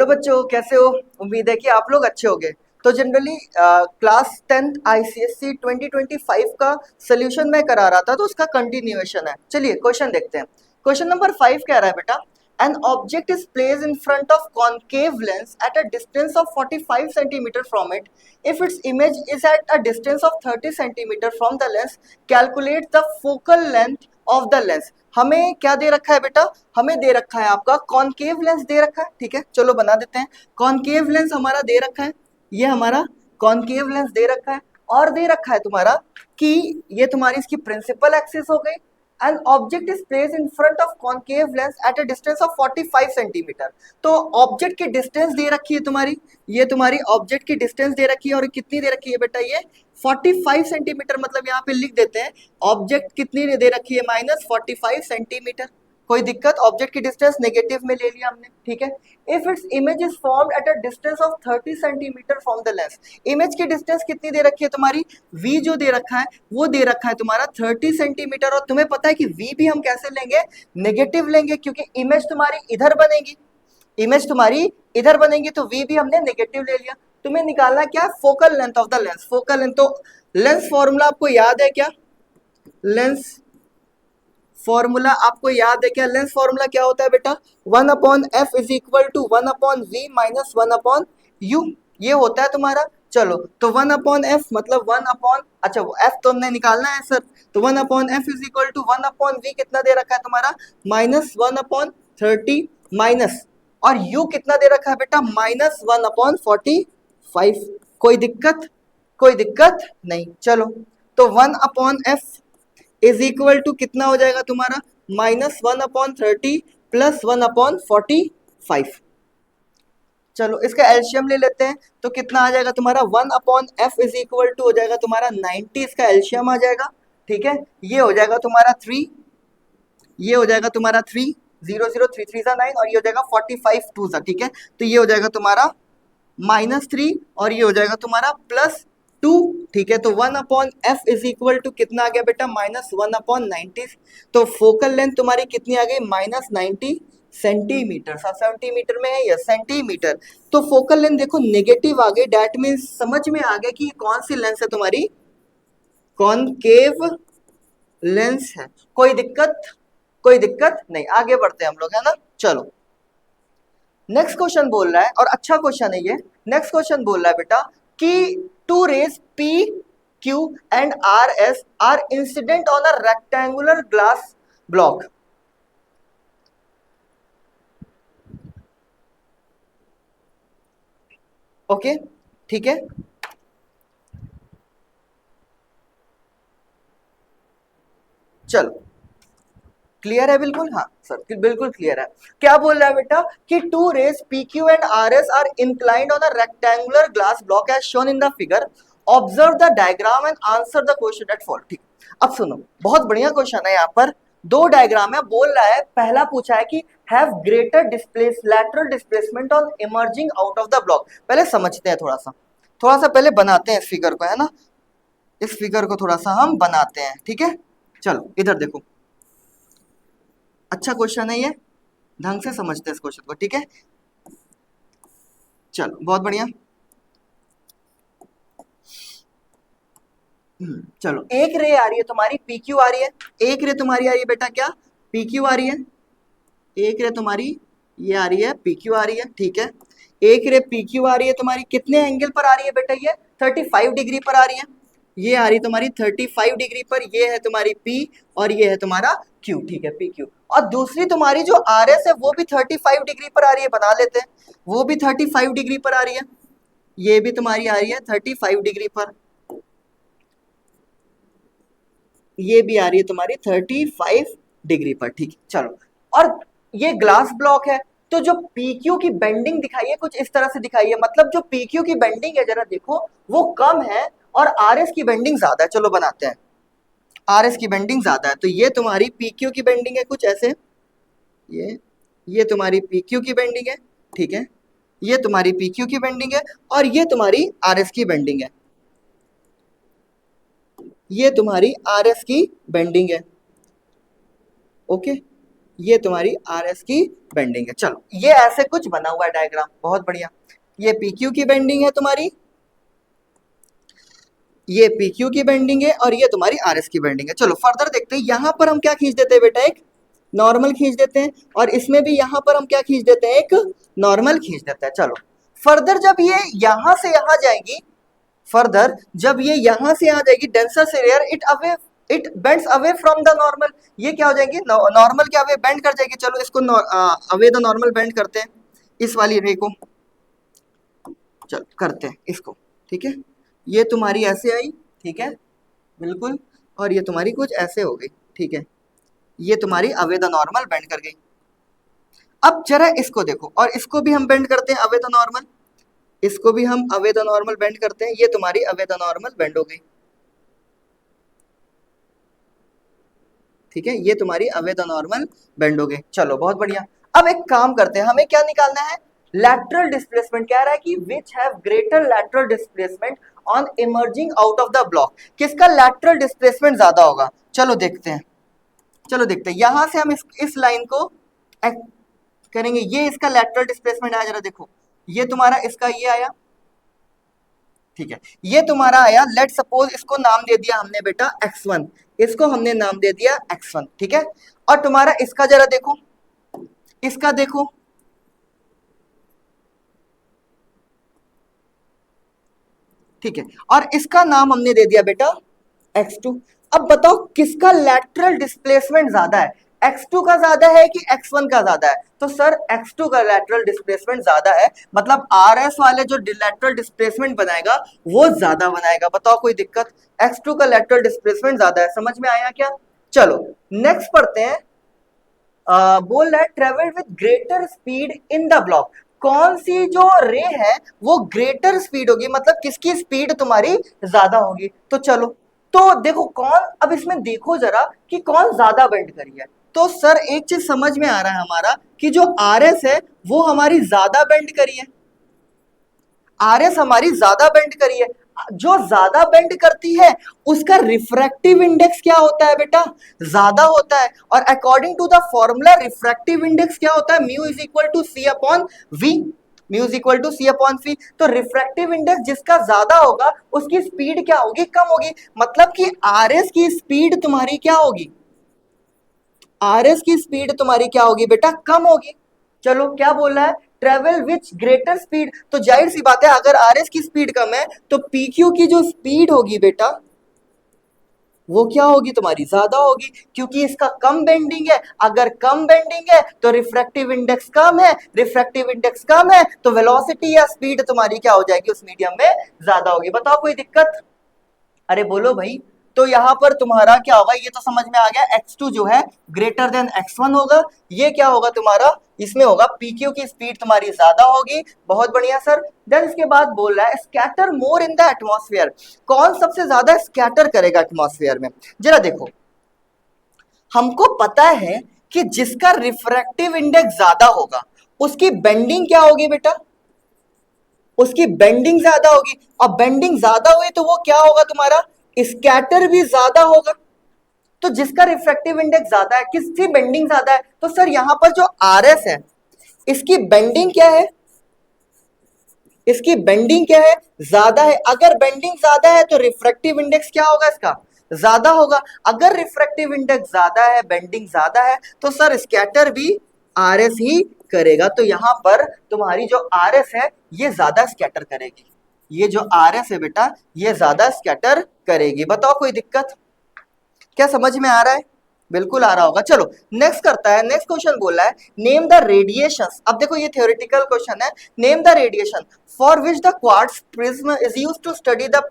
Hello बच्चों, कैसे हो? उम्मीद है कि आप लोग अच्छे होंगे। तो जनरली क्लास 10th आईसीएससी 2025 का सोल्यूशन मैं करा रहा था, तो उसका कंटिन्यूएशन है। चलिए क्वेश्चन देखते हैं। क्वेश्चन नंबर 5 कह रहा है बेटा, an object is placed in front of concave lens at a distance of 45 centimetre from it. If its image is at a distance of 30 centimetre from the lens, calculate the focal length of the lens. हमें क्या दे रखा है बेटा? हमें दे रखा है आपका कॉनकेव लेंस दे रखा है। ठीक है, चलो बना देते हैं। कॉनकेव लेंस हमारा दे रखा है, ये हमारा कॉनकेव लेंस दे रखा है। और दे रखा है तुम्हारा कि ये तुम्हारी इसकी प्रिंसिपल एक्सिस हो गई। An object is placed in front of concave lens at a distance of 45 centimetre. तो ऑब्जेक्ट की डिस्टेंस दे रखी है तुम्हारी, ये तुम्हारी ऑब्जेक्ट की डिस्टेंस दे रखी है। और कितनी दे रखी है बेटा? ये 45 सेंटीमीटर। मतलब यहाँ पे लिख देते हैं ऑब्जेक्ट कितनी दे रखी है, -45 सेंटीमीटर। कोई दिक्कत? ऑब्जेक्ट की डिस्टेंस नेगेटिव में ले लिया हमने। ठीक है। If its image is formed at a distance of 30 centimetre from the lens, image की डिस्टेंस कितनी दे रखी है तुम्हारी? v जो दे रखा है वो दे रखा है तुम्हारा 30 सेंटीमीटर। और तुम्हें पता है कि v भी हम कैसे लेंगे? नेगेटिव लेंगे, क्योंकि इमेज तुम्हारी इधर बनेगी। इमेज तुम्हारी इधर बनेगी तो v भी हमने नेगेटिव ले लिया। तुम्हें निकालना क्या? Focal length of the lens. Focal length, तो लेंस फॉर्मूला आपको याद है क्या? लेंस फॉर्मूला आपको याद है क्या? लेंस फॉर्मूला क्या होता है बेटा? 1/f is equal to 1/v minus 1/u, ये होता है तुम्हारा। चलो, तो 1/f मतलब 1 अच्छा f तो हमने निकालना है सर, तो 1/f is equal to 1/v कितना दे रखा है तुम्हारा? -1/30 माइनस, और u कितना दे रखा है बेटा? -1/45। कोई दिक्कत? कोई दिक्कत नहीं। चलो, तो 1/f इज इक्वल टू कितना हो जाएगा तुम्हारा? -1/30 प्लस 1/45। चलो, इसका एलसीएम ले लेते हैं, तो कितना आ जाएगा तुम्हारा? 1/f इज इक्वल टू हो जाएगा तुम्हारा 90, इसका एलसीएम आ जाएगा। ठीक है, ये हो जाएगा तुम्हारा 3, ये हो जाएगा तुम्हारा 3, 0 0 3 3 9, और ये हो जाएगा 45 2 सा। ठीक है, तो ये हो जाएगा तुम्हारा -3, और ये हो जाएगा तुम्हारा +2। ठीक है, तो 1/f इज इक्वल टू कितना आ गया बेटा? -1/90। तो फोकल लेंथ तुम्हारी कितनी आ गई? -90 सेंटीमीटर। सब सेंटीमीटर में है या सेंटीमीटर? तो फोकल लेंथ देखो नेगेटिव आ गई, डैट मीन्स समझ में आ गया कि कौन सी लेंस है तुम्हारी? कॉनकेव लेंस है। कोई दिक्कत? कोई दिक्कत नहीं। आगे बढ़ते हैं हम लोग, है ना। चलो, नेक्स्ट क्वेश्चन बोल रहा है, और अच्छा क्वेश्चन है ये। नेक्स्ट क्वेश्चन बोल रहा है बेटा कि two rays P, Q and RS are incident on a rectangular glass block. Okay, ठीक है। चलो, क्लियर है बिल्कुल? हाँ सर, बिल्कुल क्लियर है। क्या बोल रहा है बेटा कि two rays PQ and RS are inclined on a rectangular glass block as shown in the figure. Observe the diagram and answer the question at fault. ठीक, अब सुनो, बहुत बढ़िया क्वेश्चन है। यहाँ पर दो डायग्राम है। बोल रहा है, पहला पूछा है कि have greater displace lateral displacement on emerging out of the block. पहले समझते हैं थोड़ा सा पहले बनाते हैं इस फिगर को, है ना। इस फिगर को थोड़ा सा हम बनाते हैं। ठीक है, चलो इधर देखो, अच्छा क्वेश्चन है ये, ढंग से समझते हैं इस क्वेश्चन को। ठीक है, चलो बहुत बढ़िया। चलो, एक रे आ रही है तुम्हारी, PQ आ रही है। एक रे तुम्हारी आ रही है बेटा, क्या? PQ आ रही है। एक रे तुम्हारी ये आ रही है, PQ आ रही है। ठीक है, एक रे PQ आ रही है तुम्हारी, कितने एंगल पर आ रही है बेटा? ये 35 डिग्री पर आ रही है। ये आ रही तुम्हारी 35 डिग्री पर। ये है तुम्हारी P, और ये है तुम्हारा Q। ठीक है, PQ। और दूसरी तुम्हारी जो RS है वो भी 35 डिग्री पर आ रही है, बना लेते हैं। वो भी 35 डिग्री पर आ रही है। ये भी तुम्हारी आ रही है 35 डिग्री पर। ये भी आ रही है तुम्हारी 35 डिग्री पर। ठीक है, चलो। और ये ग्लास ब्लॉक है, तो जो PQ की बेंडिंग दिखाई है कुछ इस तरह से दिखाई है। मतलब जो PQ की बेंडिंग है, जरा देखो, वो कम है और RS की बेंडिंग ज्यादा है। चलो बनाते हैं। RS की बेंडिंग ज्यादा है, तो ये तुम्हारी PQ की बेंडिंग है कुछ ऐसे। ये तुम्हारी PQ की बेंडिंग है। ठीक है, ये तुम्हारी PQ की बेंडिंग है, और ये तुम्हारी RS की बेंडिंग है। ये तुम्हारी RS की बेंडिंग है। ओके, ये तुम्हारी आर एस की बेंडिंग है। चलो ये ऐसे कुछ बना हुआ है डायग्राम, बहुत बढ़िया। ये पी क्यू की बेंडिंग है तुम्हारी, ये पी क्यू की बेंडिंग है, और ये तुम्हारी आर एस की बेंडिंग है। चलो फर्दर देखते हैं, यहां पर हम क्या खींच देते हैं बेटा, एक नॉर्मल खींच देते हैं, और इसमें भी यहां पर हम क्या खींच देते हैं, एक नॉर्मल खींच देते हैं। चलो फर्दर जब ये यहां से यहां जाएगी, फर्दर जब ये यहां से यहां जाएगी, डेंसर से rarer, it bends away from the normal. ये क्या हो जाएगी, नॉर्मल क्या अवे बेंड कर जाएगी। चलो इसको अवे द नॉर्मल बेंड करते हैं, इस वाली रे को, चलो करते हैं इसको, ठीक है। ये तुम्हारी ऐसे आई, ठीक है, बिल्कुल, और ये तुम्हारी कुछ ऐसे हो गई, ठीक है। ये तुम्हारी अवे द नॉर्मल बेंड कर गई। अब जरा इसको देखो, और इसको भी हम बेंड करते हैं अवे द नॉर्मल, इसको भी हम अवे द नॉर्मल बेंड करते हैं। ये तुम्हारी अवे द नॉर्मल बेंड हो गई, ठीक है, ये तुम्हारी अवे द नॉर्मल बेंड हो गई। चलो बहुत बढ़िया। अब एक काम करते हैं, हमें क्या निकालना है, लैटरल डिस्प्लेसमेंट। कह रहा है कि which have greater lateral displacement on emerging out of the block. किसका लैटरल डिस्प्लेसमेंट ज्यादा होगा, चलो देखते हैं, चलो देखते हैं। यहां से हम इस लाइन को करेंगे, ये इसका लैटरल डिस्प्लेसमेंट आया, जरा देखो, ये तुम्हारा इसका ये आया, ठीक है, ये तुम्हारा आया। लेट सपोज इसको नाम दे दिया हमने बेटा x1, इसको हमने नाम दे दिया x1, ठीक है। और तुम्हारा इसका जरा देखो, इसका देखो, ठीक है, और इसका नाम हमने दे दिया बेटा x2। अब बताओ किसका लैटरल डिस्प्लेसमेंट ज्यादा है, x2 का ज्यादा है कि x1 का ज्यादा है। तो सर x2 का लैटरल डिस्प्लेसमेंट ज्यादा है, मतलब RS वाले जो लैटरल डिस्प्लेसमेंट बनाएगा वो ज्यादा बनाएगा। बताओ कोई दिक्कत, x2 का लैटरल डिस्प्लेसमेंट ज्यादा है, समझ में आया क्या। चलो नेक्स्ट पढ़ते हैं। बोल रहा है travel with greater speed in the block. कौन सी जो रे है वो ग्रेटर स्पीड होगी, मतलब किसकी स्पीड तुम्हारी ज्यादा होगी। तो चलो तो देखो कौन, अब इसमें देखो जरा कि कौन ज्यादा बेंड करी है। तो सर एक चीज समझ में आ रहा है हमारा कि जो आरएस है वो हमारी ज्यादा बेंड करी है, आरएस हमारी ज्यादा बेंड करी है। जो ज्यादा बेंड करती है उसका रिफ्रैक्टिव इंडेक्स क्या होता है बेटा, ज्यादा होता है। और according to the formula refractive index क्या होता है, mu is equal to c upon v, mu is equal to c upon v. तो रिफ्रैक्टिव इंडेक्स जिसका ज्यादा होगा उसकी स्पीड क्या होगी, कम होगी। मतलब कि आरएस की स्पीड तुम्हारी क्या होगी, आरएस की स्पीड तुम्हारी क्या होगी बेटा, कम होगी। चलो क्या बोल रहा है, ट्रेवल विच ग्रेटर स्पीड। तो जाहिर सी बात है अगर आरएस की स्पीड कम है तो पीक्यू की जो स्पीड होगी बेटा वो क्या होगी, तुम्हारी ज्यादा होगी, क्योंकि इसका कम बेंडिंग है। अगर कम बेंडिंग है तो रिफ्रैक्टिव इंडेक्स कम है, रिफ्रैक्टिव इंडेक्स कम है तो वेलोसिटी या स्पीड तुम्हारी क्या हो जाएगी, उस मीडियम में ज्यादा होगी। बताओ कोई दिक्कत, अरे बोलो भाई। तो यहां पर तुम्हारा क्या होगा, ये तो समझ में आ गया, x2 जो है ग्रेटर देन x1 होगा। ये क्या होगा तुम्हारा, इसमें होगा pq की स्पीड तुम्हारी ज्यादा होगी। बहुत बढ़िया सर। देन इसके बाद बोल रहा है scatter more in the atmosphere. कौन सबसे ज्यादा स्कैटर करेगा एटमॉस्फेयर में, जरा देखो। हमको पता है कि जिसका रिफ्रैक्टिव इंडेक्स ज्यादा होगा उसकी बेंडिंग क्या होगी बेटा, उसकी बेंडिंग ज्यादा होगी। और बेंडिंग ज्यादा हुई तो वो क्या होगा तुम्हारा, स्कैटर भी ज्यादा होगा। तो जिसका रिफ्रैक्टिव इंडेक्स ज्यादा है, किसकी बेंडिंग ज्यादा है, तो सर यहां पर जो आरएस है इसकी बेंडिंग क्या है, इसकी बेंडिंग क्या है, ज्यादा है। अगर बेंडिंग ज्यादा है तो रिफ्रैक्टिव इंडेक्स क्या होगा इसका, ज्यादा होगा। अगर रिफ्रैक्टिव इंडेक्स ज्यादा है, बेंडिंग ज्यादा है, तो सर स्कैटर भी आरएस ही करेगा। तो यहां पर तुम्हारी जो आरएस है ये ज्यादा स्कैटर करेगी, ये जो आरएस है बेटा ये ज्यादा स्कैटर करेगी। बताओ कोई दिक्कत, क्या समझ में आ रहा है, बिल्कुल आ रहा होगा। चलो नेक्स्ट करता है, नेक्स्ट क्वेश्चन बोल रहा है नेम द रेडिएशंस। अब देखो ये थ्योरेटिकल क्वेश्चन है, name the radiation for which the quartz prism is used to study the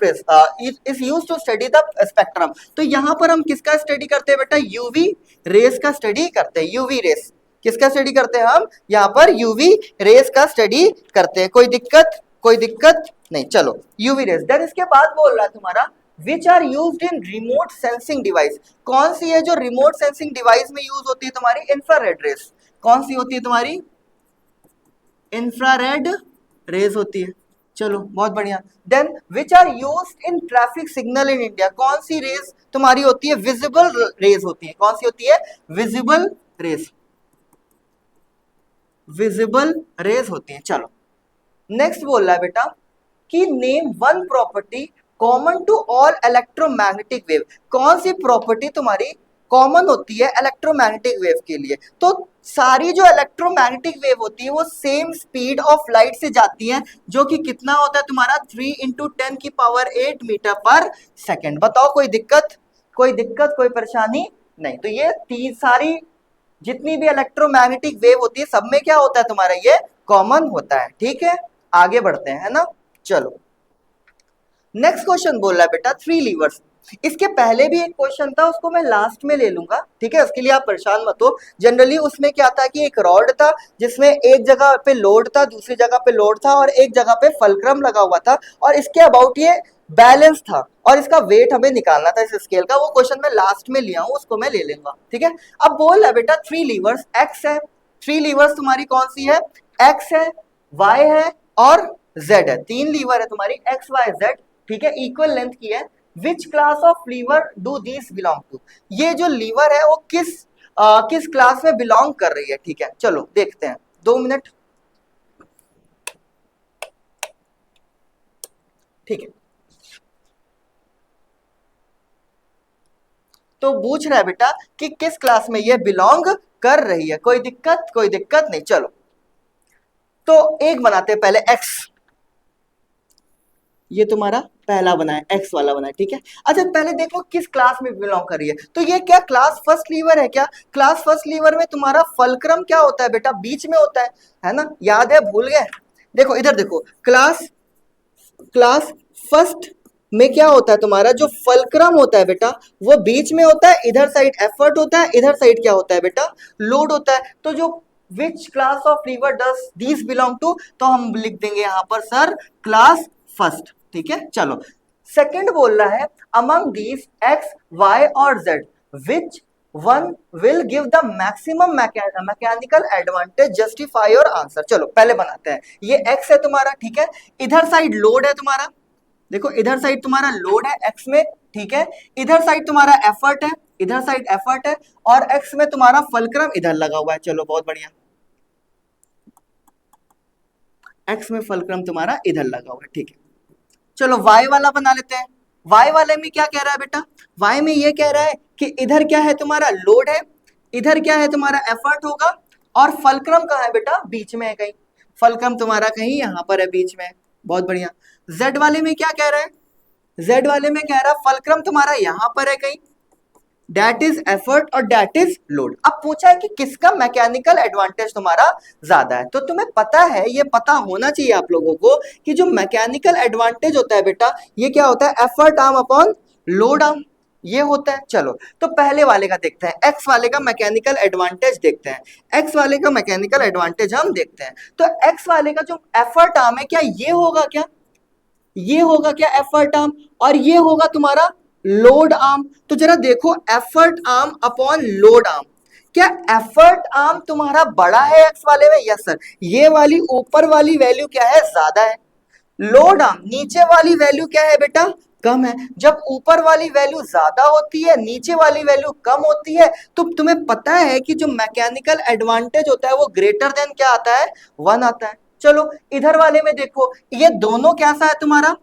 is used to study the spectrum. तो यहाँ पर हम किसका स्टडी करते हैं बेटा, यूवी रेस का स्टडी करते हैं। यूवी रेस किसका स्टडी करते हैं हम, यहाँ पर यूवी रेस का स्टडी करते हैं। कोई दिक्कत, कोई दिक्कत नहीं। चलो यूवी रेस। देन इसके बाद बोल रहा है तुम्हारा which are used in remote sensing device. कौन सी है जो रिमोट सेंसिंग डिवाइस में यूज होती है तुम्हारी, इंफ्रारेड रेस। कौन सी होती है तुम्हारी, इंफ्रारेड रेस होती है। चलो बहुत बढ़िया। Then which are used in traffic signal in India. कौन सी रेस तुम्हारी होती है, विजिबल रेस होती है। कौन सी होती है, विजिबल रेस। विजिबल रेज होती हैं। चलो नेक्स्ट बोल रहा है बेटा कि name one property common to all electromagnetic wave. कौन सी प्रॉपर्टी तुम्हारी कॉमन होती है इलेक्ट्रोमैग्नेटिक वेव के लिए? तो सारी जो इलेक्ट्रोमैग्नेटिक वेव होती है वो सेम स्पीड ऑफ लाइट से जाती हैं, जो कि कितना होता है तुम्हारा 3 इंटू 10⁸ मीटर पर सेकेंड। बताओ कोई दिक्कत, कोई दिक्कत, कोई परेशानी नहीं। तो ये तीन सारी जितनी भी इलेक्ट्रोमैग्नेटिक वेव होती है सब में क्या होता है तुम्हारा, ये कॉमन होता है। ठीक है, आगे बढ़ते हैं, है ना। चलो नेक्स्ट क्वेश्चन बोल रहा है बेटा थ्री लीवर्स। इसके पहले भी एक क्वेश्चन था, उसको मैं लास्ट में ले लूंगा, ठीक है, उसके लिए आप परेशान मत हो। जनरली उसमें क्या था कि एक रॉड था जिसमें एक जगह पे लोड था, दूसरी जगह पे लोड था और एक जगह पे फलक्रम लगा हुआ था और इसके अबाउट ये बैलेंस था और इसका वेट हमें निकालना था इस स्केल का। वो क्वेश्चन मैं लास्ट में लिया हूं, उसको मैं ले लूंगा, ठीक है। अब बोल रहा है बेटा थ्री लीवर्स एक्स है, थ्री लीवर्स तुम्हारी कौन सी है, एक्स है, वाई है और जेड है। तीन लीवर है तुम्हारी एक्स वाई जेड, ठीक है, इक्वल लेंथ की है। Which class of lever do this belong to? ये जो लीवर है वो किस क्लास में बिलोंग कर रही है, ठीक है। चलो देखते हैं, 2 मिनट, ठीक है। तो पूछ रहा है बेटा कि किस क्लास में ये बिलोंग कर रही है। कोई दिक्कत, कोई दिक्कत नहीं। चलो तो एक बनाते हैं पहले एक्स, ये तुम्हारा पहला बना है, एक्स वाला बना है, ठीक है। अच्छा पहले देखो किस क्लास में बिलोंग कर रही है। तो ये क्या क्लास फर्स्ट लीवर है क्या? क्लास फर्स्ट लीवर में तुम्हारा फलक्रम क्या होता है बेटा, बीच में होता है ना, याद है, भूल गए? देखो इधर देखो, क्लास क्लास फर्स्ट में क्या होता है तुम्हारा, जो फलक्रम होता है बेटा वो बीच में होता है, इधर साइड एफर्ट होता है, इधर साइड क्या होता है बेटा, लोड होता है। तो जो which class of lever does this belong to, तो हम लिख देंगे यहां पर सर क्लास फर्स्ट, ठीक है। चलो सेकंड बोल रहा है अमंग दीज एक्स वाई और Z which one will give the maximum mechanical advantage, justify your answer. चलो पहले बनाते हैं, ये एक्स है तुम्हारा, ठीक है, इधर साइड लोड है तुम्हारा, देखो इधर साइड तुम्हारा लोड है एक्स में, ठीक है, इधर साइड तुम्हारा एफर्ट है, इधर साइड एफर्ट है और एक्स में तुम्हारा फलक्रम इधर लगा हुआ है। चलो बहुत बढ़िया, एक्स में फलक्रम तुम्हारा इधर लगा हुआ है, ठीक है। चलो वाई वाला बना लेते हैं। वाई वाले में क्या कह रहा है बेटा, वाई में ये कह रहा है कि इधर क्या है तुम्हारा लोड है, इधर क्या है तुम्हारा एफर्ट होगा और फलक्रम कहाँ है बेटा, बीच में है कहीं, फलक्रम तुम्हारा कहीं यहां पर है बीच में। बहुत बढ़िया। जेड वाले में क्या कह रहा है, जेड वाले में कह रहा है फलक्रम तुम्हारा यहां पर है कहीं, डेट इज एफर्ट और डेट इज लोड। अब पूछा है कि किसका मैकेनिकल एडवांटेज तुम्हारा ज्यादा है। तो तुम्हें पता है, ये पता होना चाहिए आप लोगों को कि जो मैकेनिकल एडवांटेज होता है बेटा ये क्या होता है, effort arm upon load arm, ये होता है। चलो तो पहले वाले का देखते हैं, एक्स वाले का मैकेनिकल एडवांटेज देखते हैं। एक्स वाले का मैकेनिकल एडवांटेज हम देखते हैं। तो एक्स वाले का जो एफर्ट आर्म है, क्या ये होगा, क्या ये होगा क्या एफर्ट आर्म, और ये होगा तुम्हारा लोड आर्म। तो जरा देखो effort arm upon load arm, क्या एफर्ट आर्म तुम्हारा बड़ा है एक्स वाले में? यस सर, ये वाली ऊपर वाली वैल्यू क्या है, ज्यादा है। लोड आर्म नीचे वाली वैल्यू क्या है बेटा, कम है। जब ऊपर वाली वैल्यू ज्यादा होती है, नीचे वाली वैल्यू कम होती है, तो तुम्हें पता है कि जो मैकेनिकल एडवांटेज होता है वो ग्रेटर देन क्या आता है, 1 आता है। चलो इधर वाले में देखो, ये दोनों कैसा है तुम्हारा,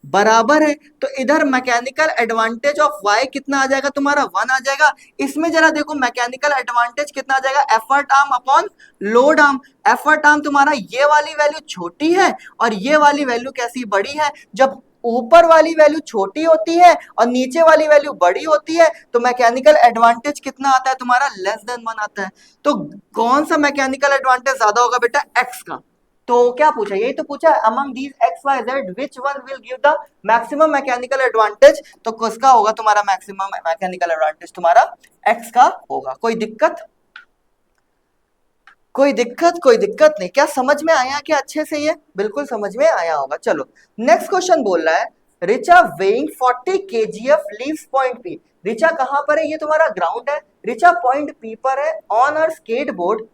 बराबर है। तो इधर मैकेनिकल एडवांटेज ऑफ y कितना आ जाएगा तुम्हारा, 1 आ जाएगा। इसमें जरा देखो मैकेनिकल एडवांटेज कितना आ जाएगा, effort arm upon load arm. Effort arm तुम्हारा ये वाली वैल्यू छोटी है और ये वाली वैल्यू कैसी, बड़ी है। जब ऊपर वाली वैल्यू छोटी होती है और नीचे वाली वैल्यू बड़ी होती है तो मैकेनिकल एडवांटेज कितना आता है तुम्हारा, लेस देन 1 आता है। तो कौन सा मैकेनिकल एडवांटेज ज्यादा होगा बेटा, एक्स का। तो क्या पूछा, यही तो पूछा है, among these X Y Z which one will give the maximum mechanical advantage. तो किसका होगा तुम्हारा मैक्सिमम मैकेनिकल एडवांटेज, तुम्हारा एक्स का होगा। कोई दिक्कत, कोई दिक्कत, कोई दिक्कत नहीं। क्या समझ में आया क्या अच्छे से, ये बिल्कुल समझ में आया होगा। चलो नेक्स्ट क्वेश्चन बोल रहा है Richa weighing 40 kgf leaves point P. Richa कहां पर है, ये तुम्हारा ग्राउंड है, रिचा पॉइंट पी पर है on her skateboard,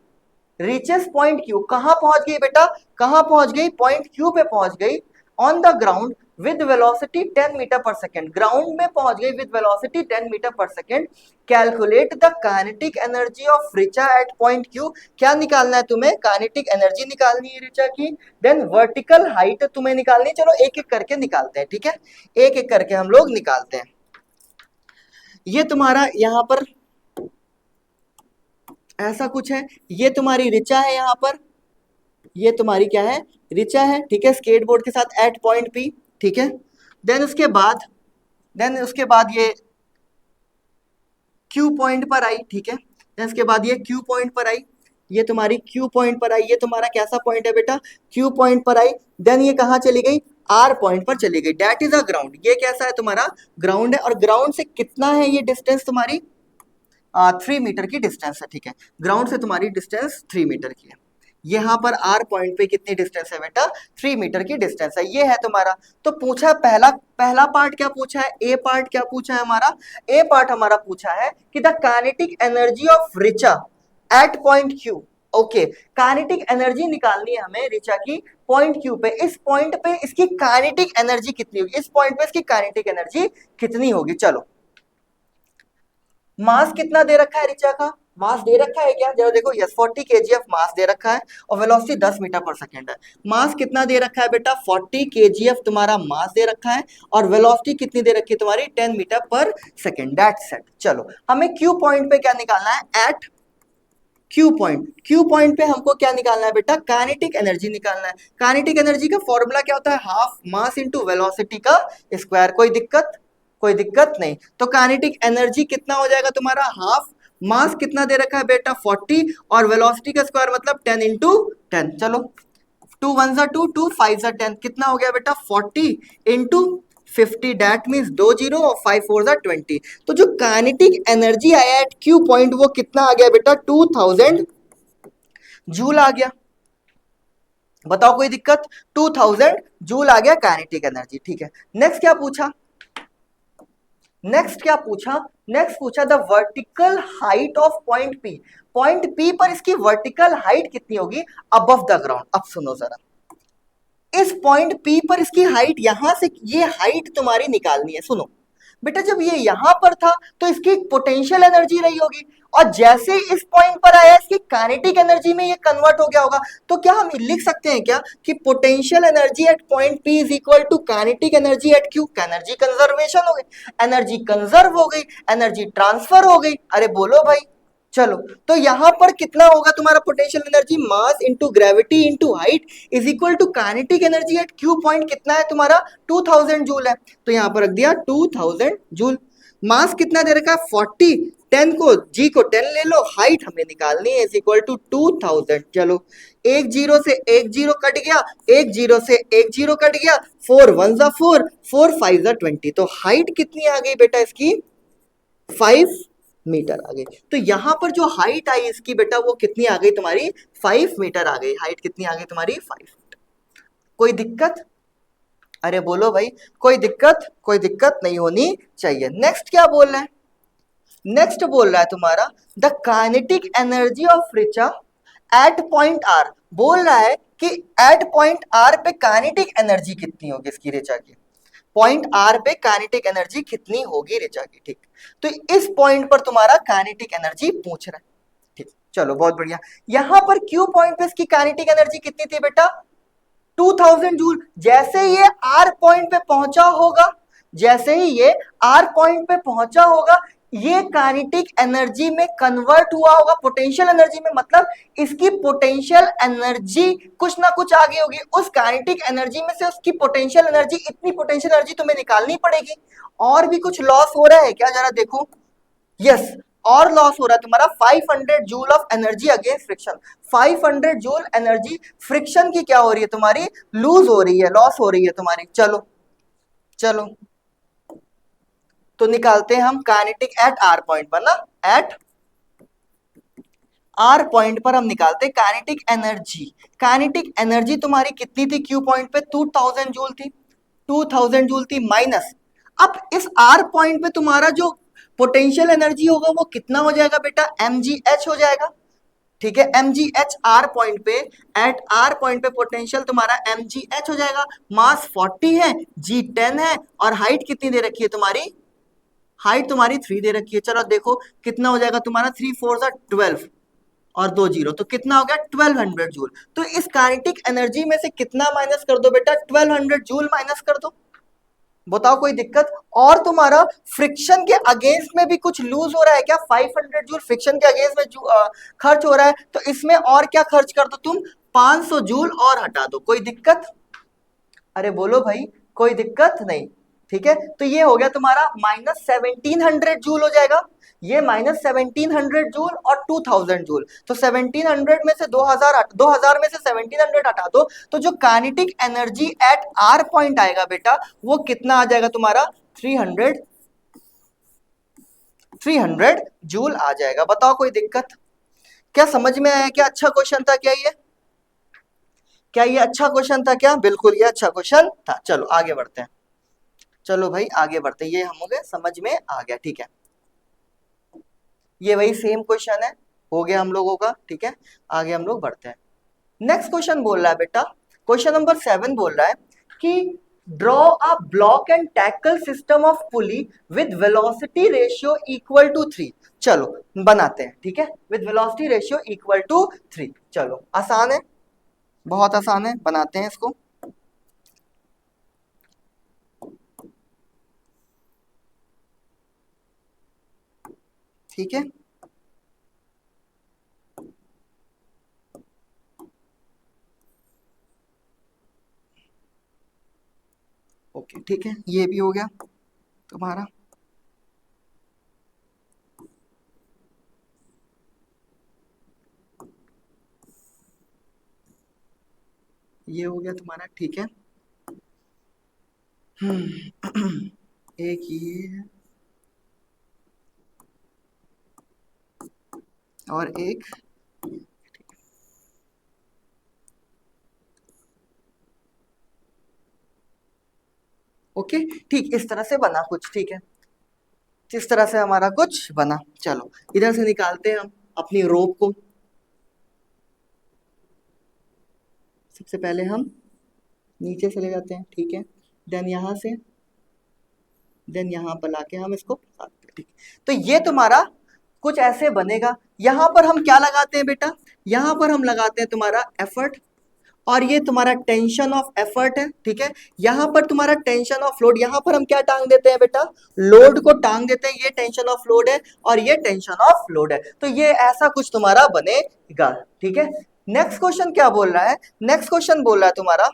reaches point Q, कहां पहुंच गई बेटा, कहां पहुंच गई, पॉइंट क्यू पे पहुंच गई, on the ground with velocity 10 metre per second, ground में पहुंच गई with velocity 10 metre per second, calculate the kinetic energy of Richa at point Q. क्या निकालना है तुम्हें? काइनेटिक एनर्जी निकालनी है रिचा की, देन वर्टिकल हाइट तुम्हें निकालनी है। चलो एक एक करके निकालते हैं, ठीक है, एक एक करके हम लोग निकालते हैं। ये तुम्हारा यहां पर ऐसा कुछ है, ये तुम्हारी रिचा है, यहां पर ये तुम्हारी क्या है? रिचा है, ठीक है, स्केटबोर्ड के साथ एट पॉइंट पी, ठीक है। देन उसके बाद ये क्यू पॉइंट पर आई, ठीक है, देन उसके बाद ये क्यू पॉइंट पर आई, ये तुम्हारी क्यू पॉइंट पर आई, ये तुम्हारा कैसा पॉइंट है बेटा? क्यू पॉइंट पर आई। देन ये कहाँ चली गई? आर पॉइंट पर चली गई, डेट इज अ ग्राउंड। ये कैसा है? तुम्हारा ग्राउंड है, और ग्राउंड से कितना है ये डिस्टेंस तुम्हारी? 3 मीटर की डिस्टेंस है, ठीक है, ग्राउंड से तुम्हारी डिस्टेंस 3 मीटर की है। यहाँ पर आर पॉइंट पे कितनी डिस्टेंस है बेटा? 3 मीटर की डिस्टेंस है, ये है तुम्हारा। तो पूछा पहला पार्ट क्या पूछा है? ए पार्ट क्या पूछा है हमारा? ए पार्ट हमारा पूछा है कि the kinetic energy of Richa at point Q. Okay, kinetic energy निकालनी है हमें रिचा की पॉइंट क्यू पे। इस पॉइंट पे इसकी काइनेटिक एनर्जी कितनी होगी? इस पॉइंट पे इसकी काइनेटिक एनर्जी कितनी होगी? चलो, मास कितना दे रखा है रिचा का? मास दे रखा है क्या? जरा देखो, यस 40 kgf मास दे रखा है, और वेलोसिटी 10 मीटर पर सेकेंड है। मास कितना दे रखा है बेटा? 40 kgf तुम्हारा मास दे रखा है, और वेलोसिटी कितनी दे रखी है तुम्हारी? 10 metre per second, that's it. चलो, हमें क्यू पॉइंट पे क्या निकालना है? एट क्यू पॉइंट पे हमको क्या निकालना है बेटा? काइनेटिक एनर्जी निकालना है। काइनेटिक एनर्जी का फॉर्मूला क्या होता है? हाफ मास इंटू वेलोसिटी का स्क्वायर। कोई दिक्कत? कोई दिक्कत नहीं। तो काइनेटिक एनर्जी कितना हो जाएगा तुम्हारा? हाफ मास कितना दे रखा है बेटा? 40, और वेलोसिटी का स्क्वायर मतलब 10 इंटू 10। चलो, 2 1 जा 2, 2 5 जा 10, कितना हो गया बेटा? 40 इंटू 50, दैट मीन्स 2 0 और 5 4 जा 20। तो जो काइनेटिक एनर्जी आया एट क्यू पॉइंट वो कितना आ गया बेटा? 2000 जूल आ गया। बताओ कोई दिक्कत? 2000 जूल आ गया काइनेटिक एनर्जी, ठीक है। नेक्स्ट क्या पूछा? नेक्स्ट पूछा the vertical height of point P. Point P पर इसकी वर्टिकल हाइट कितनी होगी अबव द ग्राउंड? अब सुनो जरा, इस पॉइंट पी पर इसकी हाइट, यहां से ये हाइट तुम्हारी निकालनी है। सुनो बेटा, जब ये यहां पर था तो इसकी पोटेंशियल एनर्जी रही होगी, और जैसे इस पॉइंट पर आया इसकी काइनेटिक एनर्जी में ये कन्वर्ट हो गया होगा। तो क्या हम लिख सकते हैं क्या कि potential energy at point P is equal to kinetic energy at Q? Energy conservation हो गई, एनर्जी कंजर्व हो गई, एनर्जी ट्रांसफर हो गई। अरे बोलो भाई। चलो, तो यहां पर कितना होगा तुम्हारा potential energy? Mass into gravity into height is equal to kinetic energy at Q point कितना है तुम्हारा? 2000 जूल है। तो यहां पर रख दिया 2000 जूल। मास कितना दे रखा है? 40, 10 को जी को 10 ले लो, हाइट हमें निकालनी है, इज इक्वल टू 2000। चलो, एक जीरो से एक जीरो कट गया, एक जीरो से एक जीरो कट गया, 4 1 जा 4, 4 5 जा 20। तो हाइट कितनी आ गई बेटा इसकी? 5 मीटर आ गई। तो यहां पर जो हाइट आई इसकी बेटा वो कितनी आ गई तुम्हारी? 5 मीटर आ गई। हाइट कितनी आ गई तुम्हारी? 5 मीटर। कोई दिक्कत? अरे बोलो भाई, कोई दिक्कत? कोई दिक्कत नहीं होनी चाहिए। नेक्स्ट क्या बोल रहा है? नेक्स्ट बोल रहा है तुम्हारा the kinetic energy of Richa at point R. बोल रहा है कि एट पॉइंट आर पे काइनेटिक एनर्जी कितनी होगी इसकी रिचा की? पॉइंट आर पे काइनेटिक एनर्जी कितनी होगी रिचा की, ठीक। तो इस पॉइंट पर तुम्हारा काइनेटिक एनर्जी पूछ रहा है, ठीक। चलो बहुत बढ़िया। यहां पर क्यू पॉइंट पे इसकी काइनेटिक एनर्जी कितनी थी बेटा? 2000 जूल। जैसे ये आर पॉइंट पे पहुंचा होगा, जैसे ही ये आर पॉइंट पे पहुंचा होगा, ये काइनेटिक एनर्जी में कन्वर्ट हुआ होगा पोटेंशियल एनर्जी में। मतलब इसकी पोटेंशियल एनर्जी कुछ ना कुछ आ गई होगी, उस काइनेटिक एनर्जी में से उसकी पोटेंशियल एनर्जी, इतनी पोटेंशियल एनर्जी तुम्हें निकालनी पड़ेगी। और भी कुछ लॉस हो रहा है क्या? जरा देखो, यस, और लॉस हो रहा है तुम्हारा 500 joule of energy against friction. 500 joule energy friction की क्या हो रही है तुम्हारी? लूज हो रही है, लॉस हो रही है तुम्हारी। चलो चलो, तो निकालते हैं हम काइनेटिक एट आर पॉइंट पर ना। एट आर पॉइंट पर हम निकालते हैं काइनेटिक एनर्जी। काइनेटिक एनर्जी तुम्हारी कितनी थी क्यू पॉइंट पे? 2000 जूल थी। 2000 जूल थी माइनस, अब इस आर पॉइंट पे तुम्हारा जो पोटेंशियल एनर्जी होगा वो कितना हो जाएगा बेटा? mgh हो जाएगा। ठीक है, mgh आर पॉइंट पे, एट आर पॉइंट पे पोटेंशियल तुम्हारा mgh हो जाएगा। मास 40 है, g 10 है, और हाइट कितनी दे रखी है तुम्हारी, हाइट तुम्हारी 3 दे रखी है। चलो देखो कितना हो जाएगा तुम्हारा, 3 4 12 और 2 जीरो, तो कितना हो गया 1200 जूल। तो इस काइनेटिक एनर्जी में से कितना माइनस कर दो बेटा, 1200 जूल माइनस कर दो। बताओ कोई दिक्कत। और तुम्हारा फ्रिक्शन के अगेंस्ट में भी कुछ लूज हो रहा है क्या, 500 जूल फ्रिक्शन के अगेंस्ट में खर्च हो रहा है, तो इसमें और क्या खर्च कर दो तुम, 500 जूल और हटा दो। कोई दिक्कत, अरे बोलो भाई, कोई दिक्कत नहीं। ठीक है, तो ये हो गया तुम्हारा -1700 जूल हो जाएगा, ये -1700 जूल और 2000 जूल। तो 1700 में से 2000 में से 1700 हटा दो, तो जो kinetic energy at R point आएगा बेटा, वो कितना आ जाएगा तुम्हारा, 300 जूल आ जाएगा। बताओ कोई दिक्कत, क्या समझ में आया, क्या अच्छा क्वेश्चन था क्या ये, क्या ये अच्छा क्वेश्चन था क्या, बिल्कुल ये अच्छा क्वेश्चन था। चलो आगे बढ़ते हैं, चलो भाई आगे बढ़ते हैं, ये हम हो गए समझ में आ गया। ठीक है, ये वही सेम क्वेश्चन है, हो गया हम लोगों का। ठीक है, आगे हम लोग बढ़ते हैं। नेक्स्ट क्वेश्चन बोल रहा है बेटा, क्वेश्चन नंबर 7 बोल रहा है कि draw a block and tackle system of pulley with velocity ratio equal to 3। चलो बनाते हैं, ठीक है, with velocity ratio equal to 3। चलो आसान है, बहुत आसान है, बनाते हैं इसको। ठीक है, ओके ठीक है, ये भी हो गया तुम्हारा। ये हो गया तुम्हारा। ठीक है, एक ये है और एक, ओके ठीक, इस तरह से बना कुछ। ठीक है, इस तरह से हमारा कुछ बना। चलो इधर से निकालते हैं हम अपनी रोप को। सबसे पहले हम नीचे चले जाते हैं, ठीक है, देन यहाँ से, देन यहाँ पर लाके हम इसको फंसाते हैं। ठीक, तो ये तुम्हारा कुछ ऐसे बनेगा। यहाँ पर हम क्या लगाते हैं बेटा, यहाँ पर हम लगाते हैं तुम्हारा एफर्ट, और ये तुम्हारा टेंशन ऑफ एफर्ट है। ठीक है, यहाँ पर तुम्हारा टेंशन ऑफ लोड, यहाँ पर हम क्या टांग देते हैं बेटा, लोड को टांग देते हैं, ये टेंशन ऑफ लोड है और ये टेंशन ऑफ लोड है। तो ये ऐसा कुछ तुम्हारा बनेगा। ठीक है, नेक्स्ट क्वेश्चन क्या बोल रहा है, नेक्स्ट क्वेश्चन बोल रहा है तुम्हारा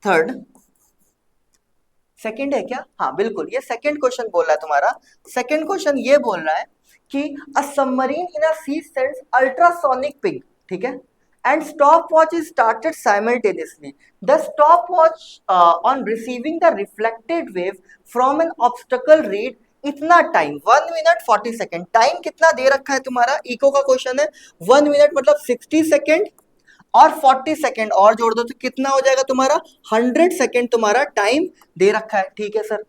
थर्ड, सेकंड है क्या, हाँ बिल्कुल, ये सेकंड क्वेश्चन बोल रहा है तुम्हारा। सेकंड क्वेश्चन ये बोल रहा है कि a submarine in a sea sends ultrasonic ping, ठीक है, and stopwatch is started simultaneously. The stopwatch on receiving the reflected wave from an obstacle read इतना टाइम 1 मिनट 40 सेकेंड। टाइम कितना दे रखा है तुम्हारा, इको का क्वेश्चन है, 1 मिनट मतलब 60 सेकेंड और 40 सेकेंड और जोड़ दो तो कितना हो जाएगा तुम्हारा, 100 सेकेंड तुम्हारा टाइम दे रखा है। ठीक है sir,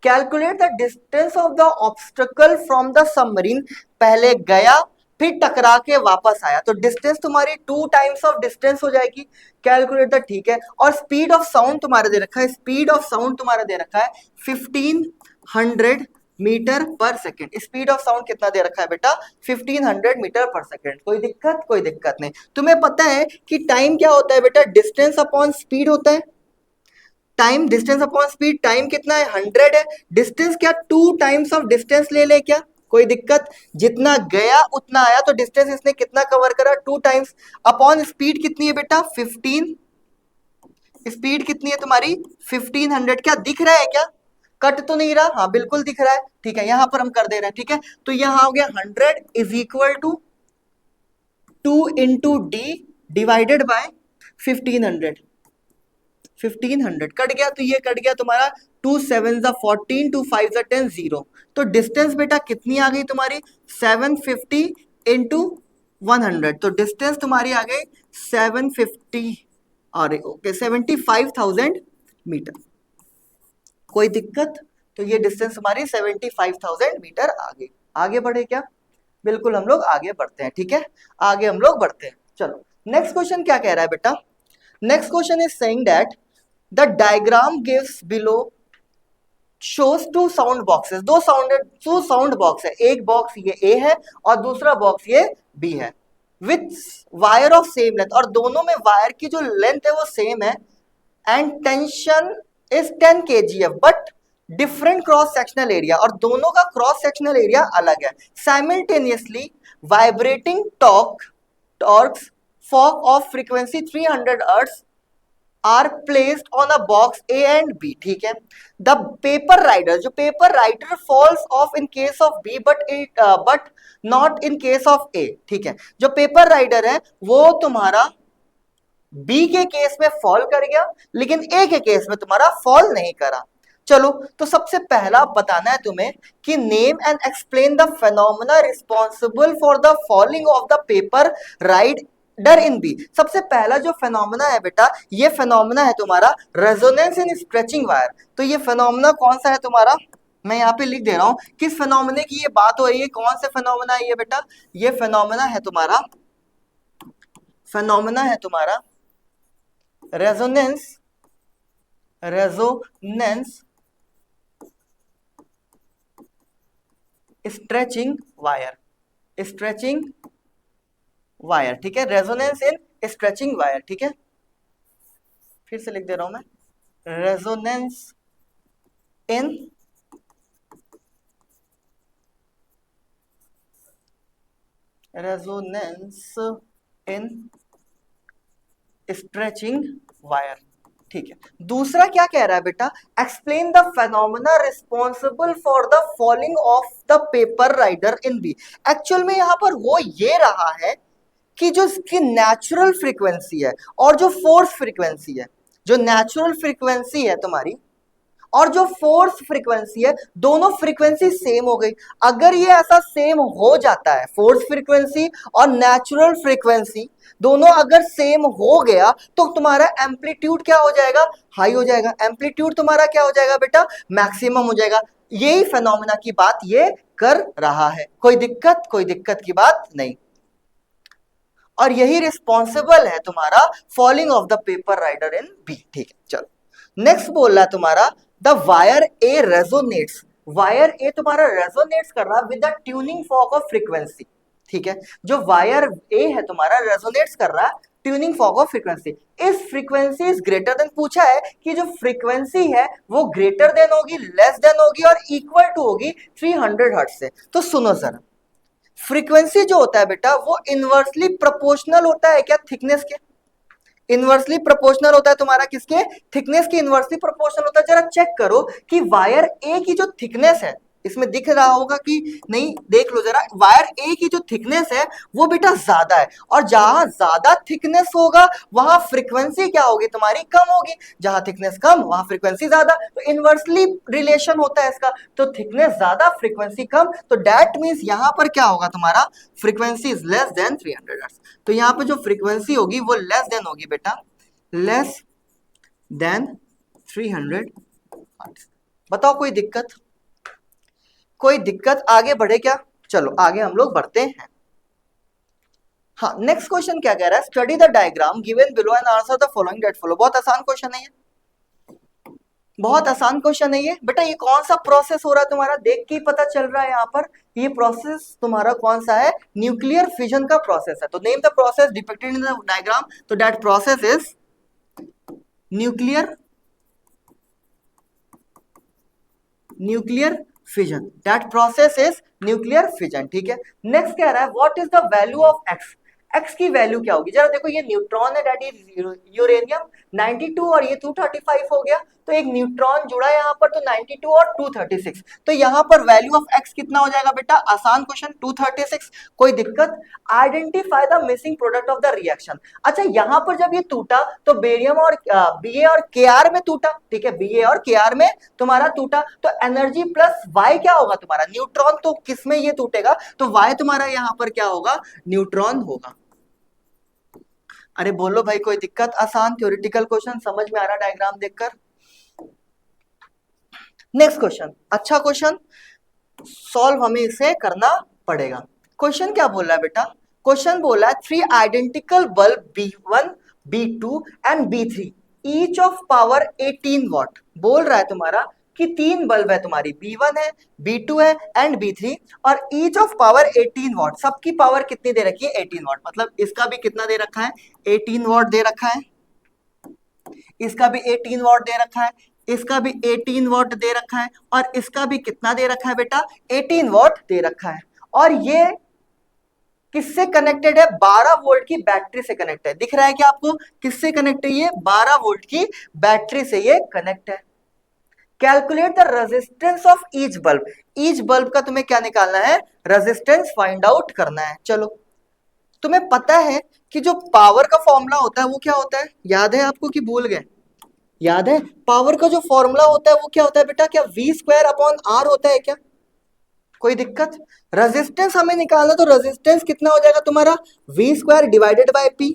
calculate the distance of the obstacle from the submarine, पहले गया फिर टकरा के वापस आया, तो डिस्टेंस तुम्हारी 2 टाइम्स ऑफ डिस्टेंस हो जाएगी। कैलकुलेट द, ठीक है, और स्पीड ऑफ साउंड तुम्हारा दे रखा है, स्पीड ऑफ साउंड तुम्हारा दे रखा है 1500 metre per second. Speed of sound कितना दे रखा है बेटा, 1500 मीटर पर सेकेंड। कोई दिक्कत, कोई दिक्कत नहीं। तुम्हें पता है कि टाइम क्या होता है बेटा, डिस्टेंस अपॉन स्पीड होता है। Time distance upon speed, time कितना है 100 है, डिस्टेंस क्या 2 टाइम्स ऑफ डिस्टेंस ले ले क्या, कोई दिक्कत, जितना गया उतना आया, तो डिस्टेंस इसने कितना कवर करा 2 टाइम्स, अपॉन स्पीड कितनी है बेटा 15, स्पीड कितनी है तुम्हारी 1500। क्या दिख रहा है क्या, कट तो नहीं रहा, हाँ बिल्कुल दिख रहा है। ठीक है, यहां पर हम कर दे रहे हैं। ठीक है, तो यहां हो गया 100 is equal to 2 into d divided by 1500, 1500 cut गया, तो ये कट गया तुम्हारा 2 7 14, 2 5 10 0। तो डिस्टेंस बेटा कितनी आ गई तुम्हारी 750 इंटू 100, तो डिस्टेंस तुम्हारी आ गई 750 और ओके 75,000 मीटर। कोई दिक्कत, तो ये डिस्टेंस हमारी 75,000 मीटर आ गई। आगे बढ़े क्या, बिल्कुल हम लोग आगे बढ़ते हैं, ठीक है, आगे हम लोग बढ़ते हैं। चलो नेक्स्ट क्वेश्चन क्या कह रहा है बेटा, next question is saying that the diagram gives below shows two sound boxes, दो साउंड बॉक्स है, एक बॉक्स ये ए है और दूसरा बॉक्स ये बी है, with wire of same length, और दोनों में वायर की जो लेंथ है वो सेम है, and tension is 10 kgf but different cross sectional area, और दोनों का क्रॉस सेक्शनल एरिया अलग है, simultaneously vibrating torques fork of frequency 300 hertz are placed on a box A and B, ठीक है। द पेपर राइडर, जो paper rider falls off in case of B but not in case of A, ठीक है। जो paper rider है वो तुम्हारा B के केस में फॉल कर गया लेकिन ए के केस में तुम्हारा फॉल नहीं करा। चलो तो सबसे पहला बताना है तुम्हें कि name and explain the phenomena responsible for the falling of the paper rider in B. सबसे पहला जो फेनोमेना है बेटा, ये फेनोमेना है तुम्हारा रेजोनेंस इन स्ट्रेचिंग वायर। तो ये फेनोमेना कौन सा है तुम्हारा, मैं यहाँ पे लिख दे रहा हूं किस फेनोमेना की ये बात हो रही है, कौन से फेनोमेना है ये बेटा, ये फेनोमेना है तुम्हारा, फेनोमेना है तुम्हारा रेजोनेंस स्ट्रेचिंग वायर, ठीक है, रेजोनेंस इन स्ट्रेचिंग वायर, ठीक है, फिर से लिख दे रहा हूं मैं, रेजोनेंस इन स्ट्रेचिंग वायर, ठीक है। दूसरा क्या कह रहा है बेटा, explain the phenomena responsible for the falling of the paper rider in B. Actual में यहां पर वो ये रहा है कि जो इसकी नेचुरल फ्रीक्वेंसी है और जो फोर्स फ्रीक्वेंसी है, जो नेचुरल फ्रीक्वेंसी है तुम्हारी और जो फोर्स फ्रीक्वेंसी है, दोनों फ्रीक्वेंसी सेम हो गई। अगर ये ऐसा सेम हो जाता है, फोर्स फ्रीक्वेंसी और नेचुरल फ्रीक्वेंसी दोनों अगर सेम हो गया तो तुम्हारा एम्पलीट्यूड क्या हो जाएगा, हाई हो जाएगा, एम्पलीट्यूड तुम्हारा क्या हो जाएगा बेटा, मैक्सिमम हो जाएगा। यही फेनोमेना की बात ये कर रहा है, कोई दिक्कत की बात नहीं, और यही रिस्पॉन्सिबल है तुम्हारा falling of the paper rider in B, ठीक है। चलो नेक्स्ट बोल रहा है तुम्हारा the wire A resonates, wire A तुम्हारा रेजोनेट्स कर रहा है with the tuning fork of frequency, ठीक है। जो वायर ए है तुम्हारा रेजोनेट्स कर रहा है ट्यूनिंग फॉर्क ऑफ फ्रीक्वेंसी, इस फ्रीक्वेंसी इज ग्रेटर देन, पूछा है कि जो फ्रीक्वेंसी है वो ग्रेटर देन होगी, लेस देन होगी और इक्वल टू होगी 300 हर्ट्ज से। तो सुनो जरा, फ्रीक्वेंसी जो होता है बेटा वो इनवर्सली प्रोपोर्शनल होता है क्या थिकनेस के, इनवर्सली प्रोपोर्शनल होता है तुम्हारा किसके, थिकनेस के इनवर्सली प्रोपोर्शनल होता है। जरा चेक करो कि वायर ए की जो थिकनेस है, इसमें दिख रहा होगा कि नहीं, देख लो जरा, वायर ए की जो थिकनेस है वो बेटा ज्यादा है, और जहां ज्यादा थिकनेस होगा वहां फ्रीक्वेंसी क्या होगी तुम्हारी, कम होगी, जहां थिकनेस कम वहां फ्रीक्वेंसी ज्यादा, तो इनवर्सली रिलेशन होता है इसका। तो थिकनेस ज्यादा फ्रीक्वेंसी कम, तो दैट मींस यहां पर क्या होगा तुम्हारा, frequency is less than 300 hertz. तो यहां पे जो फ्रीक्वेंसी होगी वो लेस देन होगी बेटा, लेस देन 300 हर्ट्ज। बताओ कोई दिक्कत, आगे बढ़े क्या, चलो आगे हम लोग बढ़ते हैं। हाँ नेक्स्ट क्वेश्चन क्या कह रहा है, study the diagram given below and answer the following that follow. बहुत आसान क्वेश्चन है ये, बहुत आसान क्वेश्चन है ये बेटा। ये कौन सा प्रोसेस हो रहा है तुम्हारा, देख के ही पता चल रहा है यहाँ पर, ये प्रोसेस तुम्हारा कौन सा है, न्यूक्लियर फिजन का प्रोसेस है। तो name the process depicted in the diagram, तो that process is nuclear fission, that process is nuclear fission, ठीक है। नेक्स्ट कह रहा है what is the value of X, X की वैल्यू क्या होगी, जरा देखो, ये न्यूट्रॉन है दैट इज यूरेनियम 92 और ये 235 हो गया, तो एक न्यूट्रॉन जुड़ा है यहाँ पर, तो 92 और 236, तो यहाँ पर वैल्यू ऑफ एक्स कितना हो जाएगा बेटा, आसान क्वेश्चन 236, कोई दिक्कत। Identify the missing product of the reaction. अच्छा यहाँ पर जब ये टूटा तो बेरियम और बी और के आर में टूटा, ठीक है, बी और के आर में तुम्हारा टूटा, तो एनर्जी प्लस वाई क्या होगा तुम्हारा, न्यूट्रॉन, तो किसमें ये टूटेगा, तो वाई तुम्हारा यहाँ पर क्या होगा, न्यूट्रॉन होगा। अरे बोलो भाई कोई दिक्कत, आसान थ्योरेटिकल क्वेश्चन, समझ में आ रहा डायग्राम देखकर। नेक्स्ट क्वेश्चन, अच्छा क्वेश्चन, सॉल्व हमें इसे करना पड़ेगा। क्वेश्चन क्या बोल रहा है बेटा? क्वेश्चन बोल रहा है three identical bulb B1, B2 and B3 each of power 18 what. बोल रहा है तुम्हारा कि तीन बल्ब है तुम्हारी, B1 है, B2 है एंड B3 और ईच ऑफ पावर 18 वॉट। सबकी पावर कितनी दे रखी है? 18 वॉट। मतलब इसका भी कितना दे रखा है? 18 वॉट दे रखा है, इसका भी 18 वॉट दे रखा है, इसका भी 18 वॉट दे रखा है और इसका भी कितना दे रखा है बेटा? 18 वॉट दे रखा है। और ये किससे कनेक्टेड है? 12 वोल्ट की बैटरी से कनेक्ट है। दिख रहा है कि आपको किससे कनेक्ट है? ये 12 वोल्ट की बैटरी से ये कनेक्ट है। Calculate the resistance of each bulb. Each bulb का तुम्हें क्या निकालना है? रेजिस्टेंस फाइंड आउट करना है। चलो, तुम्हें पता है कि जो पावर का फॉर्मूला होता है वो क्या होता है? याद है आपको कि भूल गए? याद है पावर का जो फॉर्मूला होता है वो क्या होता है बेटा? क्या V स्क्वायर अपॉन R होता है क्या? कोई दिक्कत? रेजिस्टेंस हमें निकालना, तो रेजिस्टेंस कितना हो जाएगा तुम्हारा? V square divided by P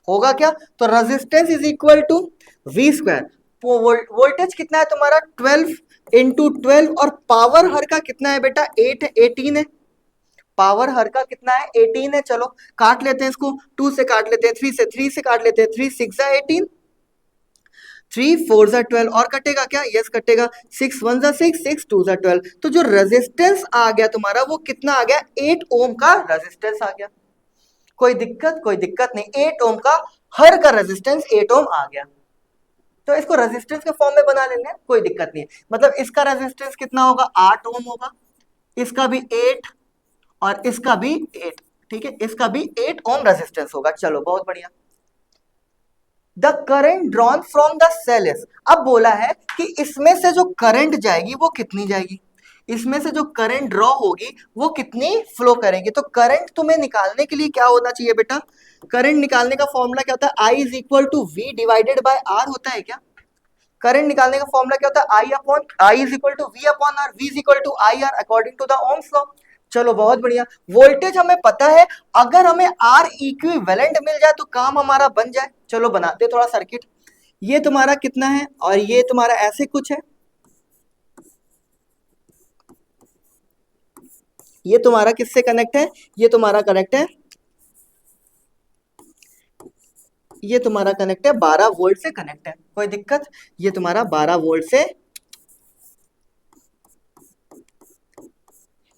होगा क्या? तो resistance is equal to V square. Voltage कितना है तुम्हारा? 12 इंटू 12 और पावर हर का कितना है बेटा? 8 है, 18 है। पावर हर का कितना है? 18 है। चलो काट लेते हैं इसको, 2 से काट लेते हैं, 3 से, 3 से काट लेते हैं, 3 6 18, 3 4 जा 12 और कटेगा क्या? यस कटेगा। 6 1 जा 6, 6 2 जा 12। तो जो रेजिस्टेंस आ गया तुम्हारा वो कितना आ गया? 8 ओम का रेजिस्टेंस आ गया। कोई दिक्कत? कोई दिक्कत नहीं। 8 ओम का हर का रेजिस्टेंस 8 ओम आ गया। तो इसको रेजिस्टेंस के फॉर्म में बना लेंगे, कोई दिक्कत नहीं है। मतलब इसका रेजिस्टेंस कितना होगा? 8 ओम होगा, इसका भी 8 और इसका भी 8। ठीक है, इसका भी 8 ओम रेजिस्टेंस होगा। चलो बहुत बढ़िया। The current drawn from the cell is. अब बोला है कि इसमें से जो करंट जाएगी वो कितनी जाएगी? इसमें से जो करंट ड्रॉ होगी वो कितनी फ्लो करेगी? तो करंट तुम्हें निकालने के लिए क्या होना चाहिए बेटा? करंट निकालने का फॉर्मूला क्या होता है? I is equal to V divided by R होता है क्या? करंट निकालने का फॉर्मूला क्या होता है? I is equal to V upon R, V is equal to IR according to the Ohm's law. चलो बहुत बढ़िया। वोल्टेज हमें पता है, अगर हमें R इक्विवेलेंट मिल जाए तो काम हमारा बन जाए। चलो बनाते थोड़ा सर्किट। ये तुम्हारा कितना है और ये तुम्हारा ऐसे कुछ है, ये तुम्हारा किससे कनेक्ट है? ये तुम्हारा कनेक्ट है, ये तुम्हारा कनेक्ट है 12 वोल्ट से कनेक्ट है। कोई दिक्कत? ये तुम्हारा 12 वोल्ट से,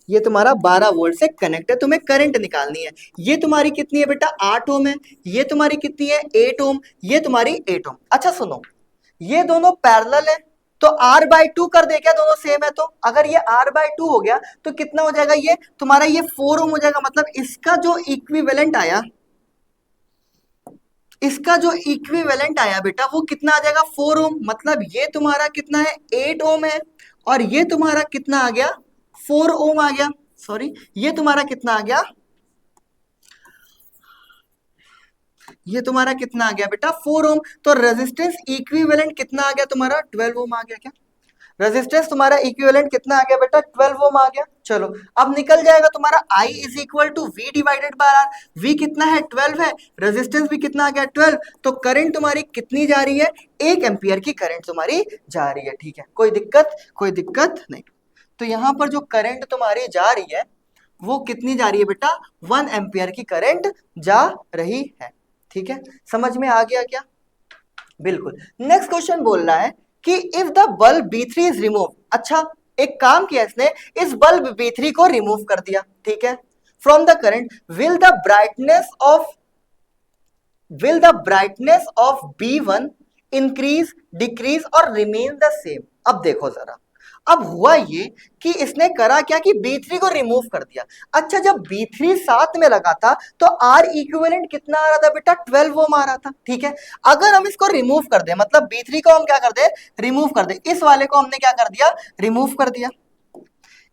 ये तुम्हारा 12 वोल्ट से कनेक्ट है। तुम्हें करंट निकालनी है। ये तुम्हारी कितनी है बेटा? 8 ओम है। ये तुम्हारी कितनी है? 8 ओम। ये तुम्हारी 8 ओम। अच्छा सुनो, ये दोनों पैरेलल है तो R बाई 2 कर दे क्या? दोनों सेम है तो अगर ये R बाई 2 हो गया तो कितना हो जाएगा? ये तुम्हारा ये 4 ओम हो जाएगा। मतलब इसका जो इक्विवेलेंट आया, इसका जो इक्विवेलेंट आया बेटा वो कितना आ जाएगा? 4 ओम। मतलब ये तुम्हारा कितना है? 8 ओम है और ये तुम्हारा कितना आ गया? 4 ओम आ गया। सॉरी, ये तुम्हारा कितना आ गया? ये तुम्हारा कितना आ गया बेटा? 4 ओम। तो रेजिस्टेंस इक्विवेलेंट कितना आ गया तुम्हारा? 12 ओम आ गया क्या? रेजिस्टेंस तुम्हारा इक्विवेलेंट कितना आ गया बेटा? 12 ओम आ गया। चलो अब निकल जाएगा तुम्हारा I is equal to V divided by R। V कितना है? 12 है। रेजिस्टेंस भी कितना आ गया? 12। तो करंट तुम्हारी कितनी जा रही है? 1 एम्पियर की करंट तुम्हारी जा रही है। ठीक है, कोई दिक्कत? कोई दिक्कत नहीं। तो यहां पर जो करंट तुम्हारी जा रही है वो कितनी जा रही है बेटा? 1 एम्पियर की करंट जा रही है। ठीक है, समझ में आ गया क्या? बिल्कुल। नेक्स्ट क्वेश्चन बोल रहा है कि if the bulb B3 is remove. अच्छा, एक काम किया इसने, इस बल्ब B3 को रिमूव कर दिया। ठीक है, from the current will the brightness of B1 increase, decrease और रिमेन द सेम। अब देखो जरा, अब हुआ ये कि इसने करा क्या कि B3 को रिमूव कर दिया। अच्छा, जब B3 साथ में लगा था तो R इक्विवेलेंट कितना आ रहा था बेटा? 12 ओम आ रहा था। ठीक है, अगर हम इसको रिमूव कर दें, मतलब B3 को हम क्या कर दे? रिमूव कर दे। इस वाले को हमने क्या कर दिया? रिमूव कर दिया।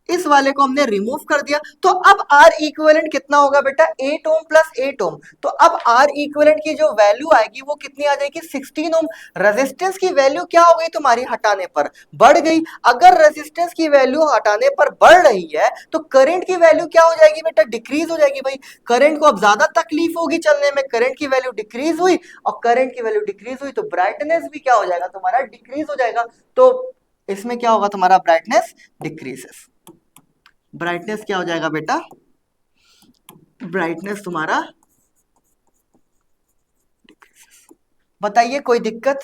इस वाले को हमने रिमूव कर दिया तो अब R इक्विवेलेंट कितना होगा बेटा? 8 ओम प्लस 8 ओम। तो अब R इक्विवेलेंट की जो वैल्यू आएगी वो कितनी आ जाएगी? 16 ओम। रेजिस्टेंस की वैल्यू क्या हो गई तुम्हारी? हटाने पर बढ़ गई। अगर रेजिस्टेंस की वैल्यू हटाने पर बढ़ रही है तो करंट की वैल्यू क्या हो जाएगी बेटा? डिक्रीज हो जाएगी। भाई करंट को अब ज्यादा तकलीफ होगी चलने में, करंट की वैल्यू डिक्रीज हुई और करंट की वैल्यू डिक्रीज हुई तो ब्राइटनेस भी क्या हो जाएगा तुम्हारा? डिक्रीज हो जाएगा। तो इसमें क्या होगा तुम्हारा? Brightness decreases. ब्राइटनेस क्या हो जाएगा बेटा? ब्राइटनेस तुम्हारा, बताइए कोई दिक्कत,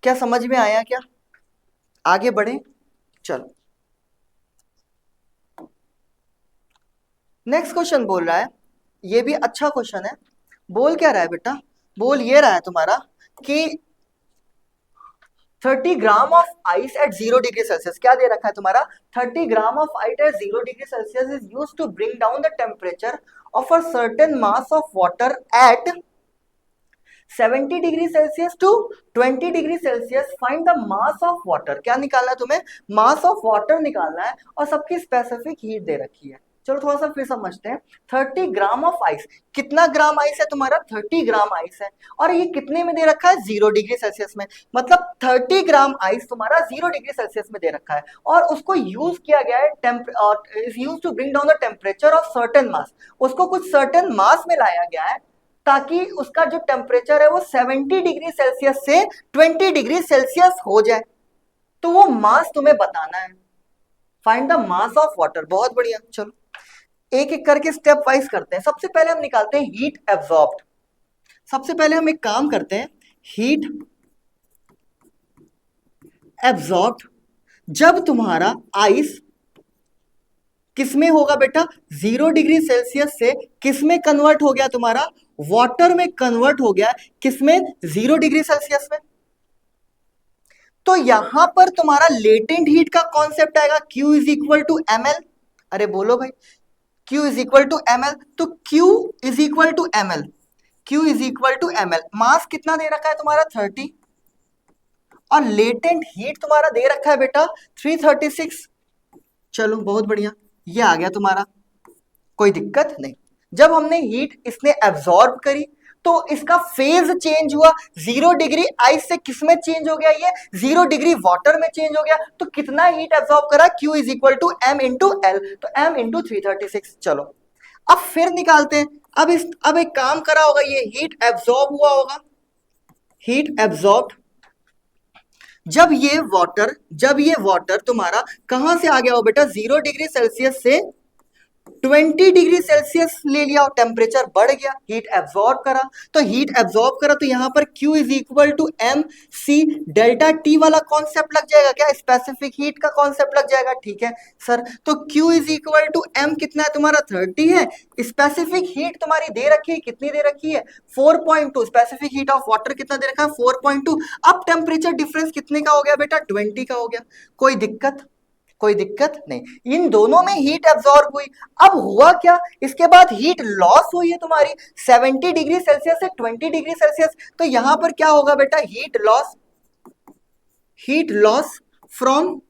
क्या समझ में आया क्या? आगे बढ़े, चलो नेक्स्ट क्वेश्चन बोल रहा है, ये भी अच्छा क्वेश्चन है। बोल क्या रहा है बेटा? बोल ये रहा है तुम्हारा कि 30 gram of ice at 0 degree Celsius, क्या दे रखा है तुम्हारा? 30 gram of ice at 0 degree Celsius is used to bring down the temperature of a certain mass of water at 70 degree Celsius to 20 degree Celsius. Find the mass of water, क्या निकालना है तुम्हें? मास of water निकालना है और सबकी specific heat दे रखी है। चलो थोड़ा सा फिर समझते हैं। 30 ग्राम ऑफ आइस, कितना ग्राम आइस है तुम्हारा? 30 ग्राम आइस है, और ये कितने में दे रखा है? 0 डिग्री सेल्सियस में। मतलब 30 ग्राम आइस तुम्हारा 0 डिग्री सेल्सियस में दे रखा है, और उसको यूज किया गया है use to bring down the temperature of certain mass. उसको कुछ सर्टेन मास में लाया गया है ताकि उसका जो टेम्परेचर है वो 70 डिग्री सेल्सियस से 20 डिग्री सेल्सियस हो जाए। तो वो मास तुम्हें बताना है। Find the mass of water. बहुत बढ़िया, चलो एक एक करके स्टेप वाइज करते हैं। सबसे पहले हम निकालते हैं हीट एब्जॉर्ब्ड। सबसे पहले हम एक काम करते हैं, हीट एब्जॉर्ब्ड जब तुम्हारा आइस किसमें होगा बेटा? 0 डिग्री सेल्सियस से किसमें कन्वर्ट हो गया? तुम्हारा वाटर में कन्वर्ट हो गया। किसमें? 0 डिग्री सेल्सियस में। तो यहां पर तुम्हारा लेटेंट हीट का कॉन्सेप्ट आएगा, Q is equal to M L. अरे बोलो भाई, Q is equal to M L. तो Q is equal to M L, Q is equal to M L. Mass कितना दे रखा है तुम्हारा? 30, और लेटेंट हीट तुम्हारा दे रखा है बेटा 336। चलो बहुत बढ़िया, ये आ गया तुम्हारा, कोई दिक्कत नहीं। जब हमने हीट इसने एब्जॉर्ब करी तो इसका फेज चेंज हुआ। 0 डिग्री आइस से किसमें चेंज हो गया? ये 0 डिग्री वाटर में चेंज हो गया। तो कितना हीट एब्जॉर्ब करा? Q is equal to M into L, तो एम इंटू 336। चलो अब फिर निकालते हैं। अब एक काम करा होगा, ये हीट एब्जॉर्ब हुआ होगा। हीट एब्जॉर्ब जब ये वाटर तुम्हारा कहां से आ गया हो बेटा? 0 डिग्री सेल्सियस से 20 डिग्री सेल्सियस ले लिया, टेम्परेचर बढ़ गया, हीट एब्जॉर्ब करा। तो हीट एब्जॉर्ब करा तो यहां पर Q is equal to M C delta T वाला कॉन्सेप्ट लग जाएगा क्या? स्पेसिफिक हीट का कॉन्सेप्ट लग जाएगा। ठीक है सर, तो Q is equal to M कितना है तुम्हारा? 30 है। स्पेसिफिक हीट तुम्हारी दे रखी है, कितनी दे रखी है? 4.2। स्पेसिफिक हीट ऑफ वाटर कितना दे रखा है? 4.2। अब टेम्परेचर डिफरेंस कितने का हो गया बेटा? 20 का हो गया। कोई दिक्कत? कोई दिक्कत नहीं। इन दोनों में हीट एब्जॉर्ब हुई। अब हुआ क्या? इसके बाद हीट लॉस हुई है तुम्हारी 70 डिग्री सेल्सियस से 20 डिग्री सेल्सियस। तो यहां पर क्या होगा बेटा? Heat loss from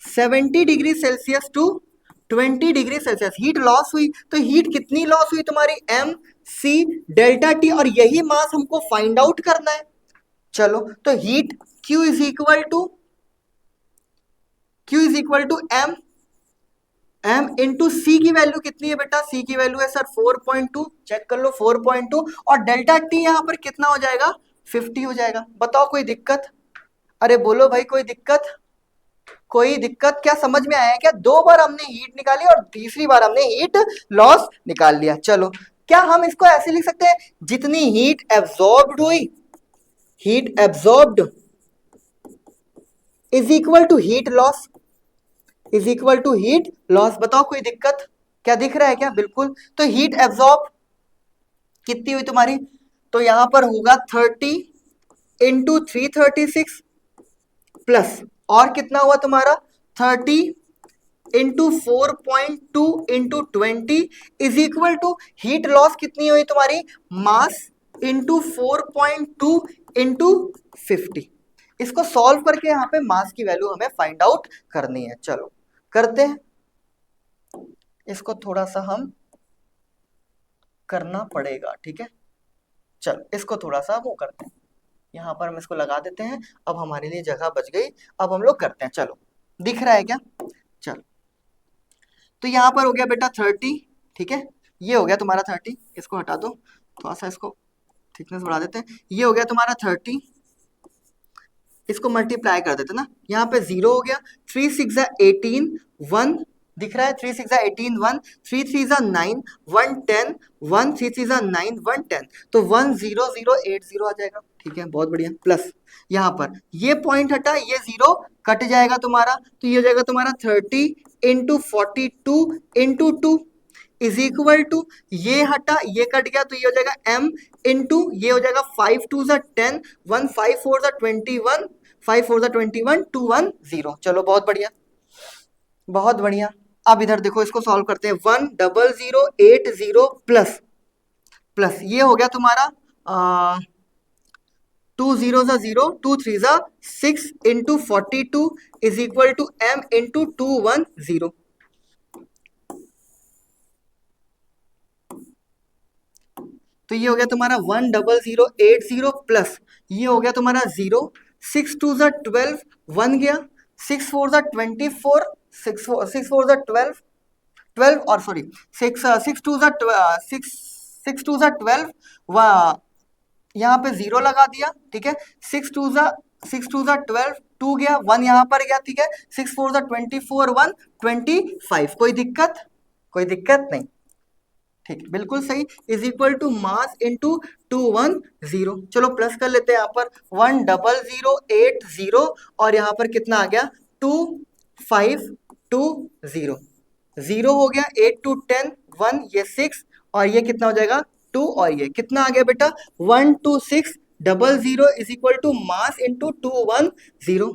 70 degree Celsius to 20 degree Celsius heat loss हुई। तो हीट कितनी लॉस हुई तुम्हारी? एम सी डेल्टा टी, और यही मास हमको फाइंड आउट करना है। चलो तो heat Q is equal to M into C की वैल्यू कितनी है बेटा? सी की वैल्यू है सर 4.2, चेक कर लो 4.2, और डेल्टा टी यहां पर कितना हो जाएगा? 50 हो जाएगा। बताओ कोई दिक्कत? अरे बोलो भाई कोई दिक्कत? कोई दिक्कत? क्या समझ में आया क्या? 2 बार हमने हीट निकाली और तीसरी बार हमने हीट लॉस निकाल लिया। चलो क्या हम इसको ऐसे लिख सकते हैं, जितनी हीट एब्जॉर्ब्ड हुई, heat absorbed is equal to heat loss, is equal to heat loss. बताओ कोई दिक्कत? क्या दिख रहा है क्या? बिल्कुल। तो हीट एब्जॉर्ब कितनी हुई तुम्हारी? तो यहां पर होगा 30 इंटू 336 प्लस, और कितना हुआ तुम्हारा? 30 into 4.2 into 20 is equal to heat loss कितनी हुई तुम्हारी? Mass into 4.2 into 50। इसको सॉल्व करके यहां पे मास की वैल्यू हमें फाइंड आउट करनी है। चलो करते हैं, इसको थोड़ा सा हम करना पड़ेगा। ठीक है, चल इसको थोड़ा सा वो करते हैं, यहां पर हम इसको लगा देते हैं। अब हमारे लिए जगह बच गई। अब हम लोग करते हैं। चलो दिख रहा है क्या? चलो तो यहां पर हो गया बेटा 30। ठीक है, ये हो गया तुम्हारा 30, इसको हटा दो, थोड़ा सा इसको थिकनेस बढ़ा देते हैं। ये हो गया तुम्हारा 30, इसको मल्टीप्लाई कर देते ना, यहाँ पे 0 हो गया, 3 6 18, 1 दिख रहा है, 3 6 18, 1 3 3 9, 1 10, 1 3 3 9, 1 10, तो 1 0 0 8 0 आ जाएगा। ठीक है, बहुत बढ़िया। प्लस यहाँ पर ये पॉइंट हटा, ये जीरो कट जाएगा तुम्हारा, तो ये हो जाएगा तुम्हारा 30 into 42 into 2 is equal to, ये हटा ये कट गया, तो ये हो जाएगा m इंटू, ये हो जाएगा 5 2 10, 1 5 4 21, 5 4 21, 2 1 0। चलो बहुत बढ़िया, बहुत बढ़िया। अब इधर देखो, इसको सॉल्व करते हैं। 1 0 0 8 0 प्लस प्लस ये हो गया तुम्हारा 2 0 0, 2 3 6 into 42 is equal to m into 2 1 0। तो ये हो गया तुम्हारा 1 0 0 8 0 प्लस ये हो गया तुम्हारा 0, 6 2 12, 1 गया, 6 4 24, 6 4 12, 12 और सॉरी 6 6 2 6 6 2 12, यहाँ पे जीरो लगा दिया। ठीक है, 6 2 12, 2 गया, 1 यहाँ पर गया। ठीक है, 6 4 24, 1 25। कोई दिक्कत, कोई दिक्कत नहीं। ठीक, बिल्कुल सही। Is equal to mass into 2 1 0। चलो प्लस कर लेते हैं यहाँ पर 1 0 0 8 0 और यहाँ पर कितना आ गया 2 5 2 0, 0 हो गया, 8 2 10, 1 ये 6 और ये कितना हो जाएगा 2 और ये कितना आ गया बेटा 1 2 6 0 0 is equal to mass into 2 1 0।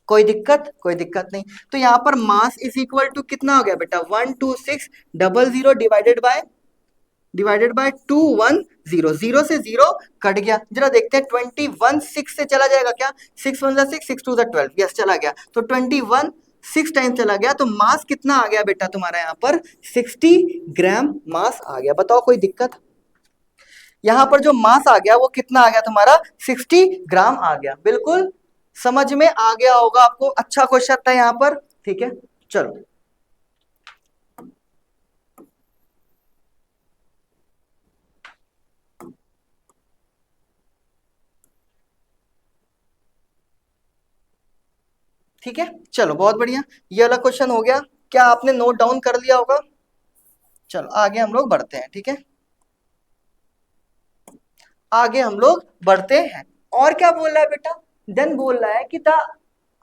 कोई दिक्कत, कोई दिक्कत नहीं। तो यहाँ पर मास इज इक्वल टू कितना हो गया बेटा 1 2 6 0 0 डिवाइडेड बाय 2 1 0, 0 से 0 कट गया। जरा देखते हैं 21 6 से चला जाएगा क्या, 6 1 6 6 2 12, यस चला गया। तो 21 6 टाइम चला गया, तो मास कितना आ गया बेटा तुम्हारा यहाँ पर 60 ग्राम मास आ गया। बताओ कोई दिक्कत, यहाँ पर जो मास आ गया वो कितना आ गया तुम्हारा 60 ग्राम आ गया। बिल्कुल समझ में आ गया होगा आपको, अच्छा क्वेश्चन था यहाँ पर। ठीक है, चलो ठीक है, चलो बहुत बढ़िया। ये वाला क्वेश्चन हो गया, क्या आपने नोट डाउन कर लिया होगा। चलो आगे हम लोग बढ़ते हैं। ठीक है, आगे हम लोग बढ़ते हैं। और क्या बोल रहा है बेटा, देन बोल रहा है कि the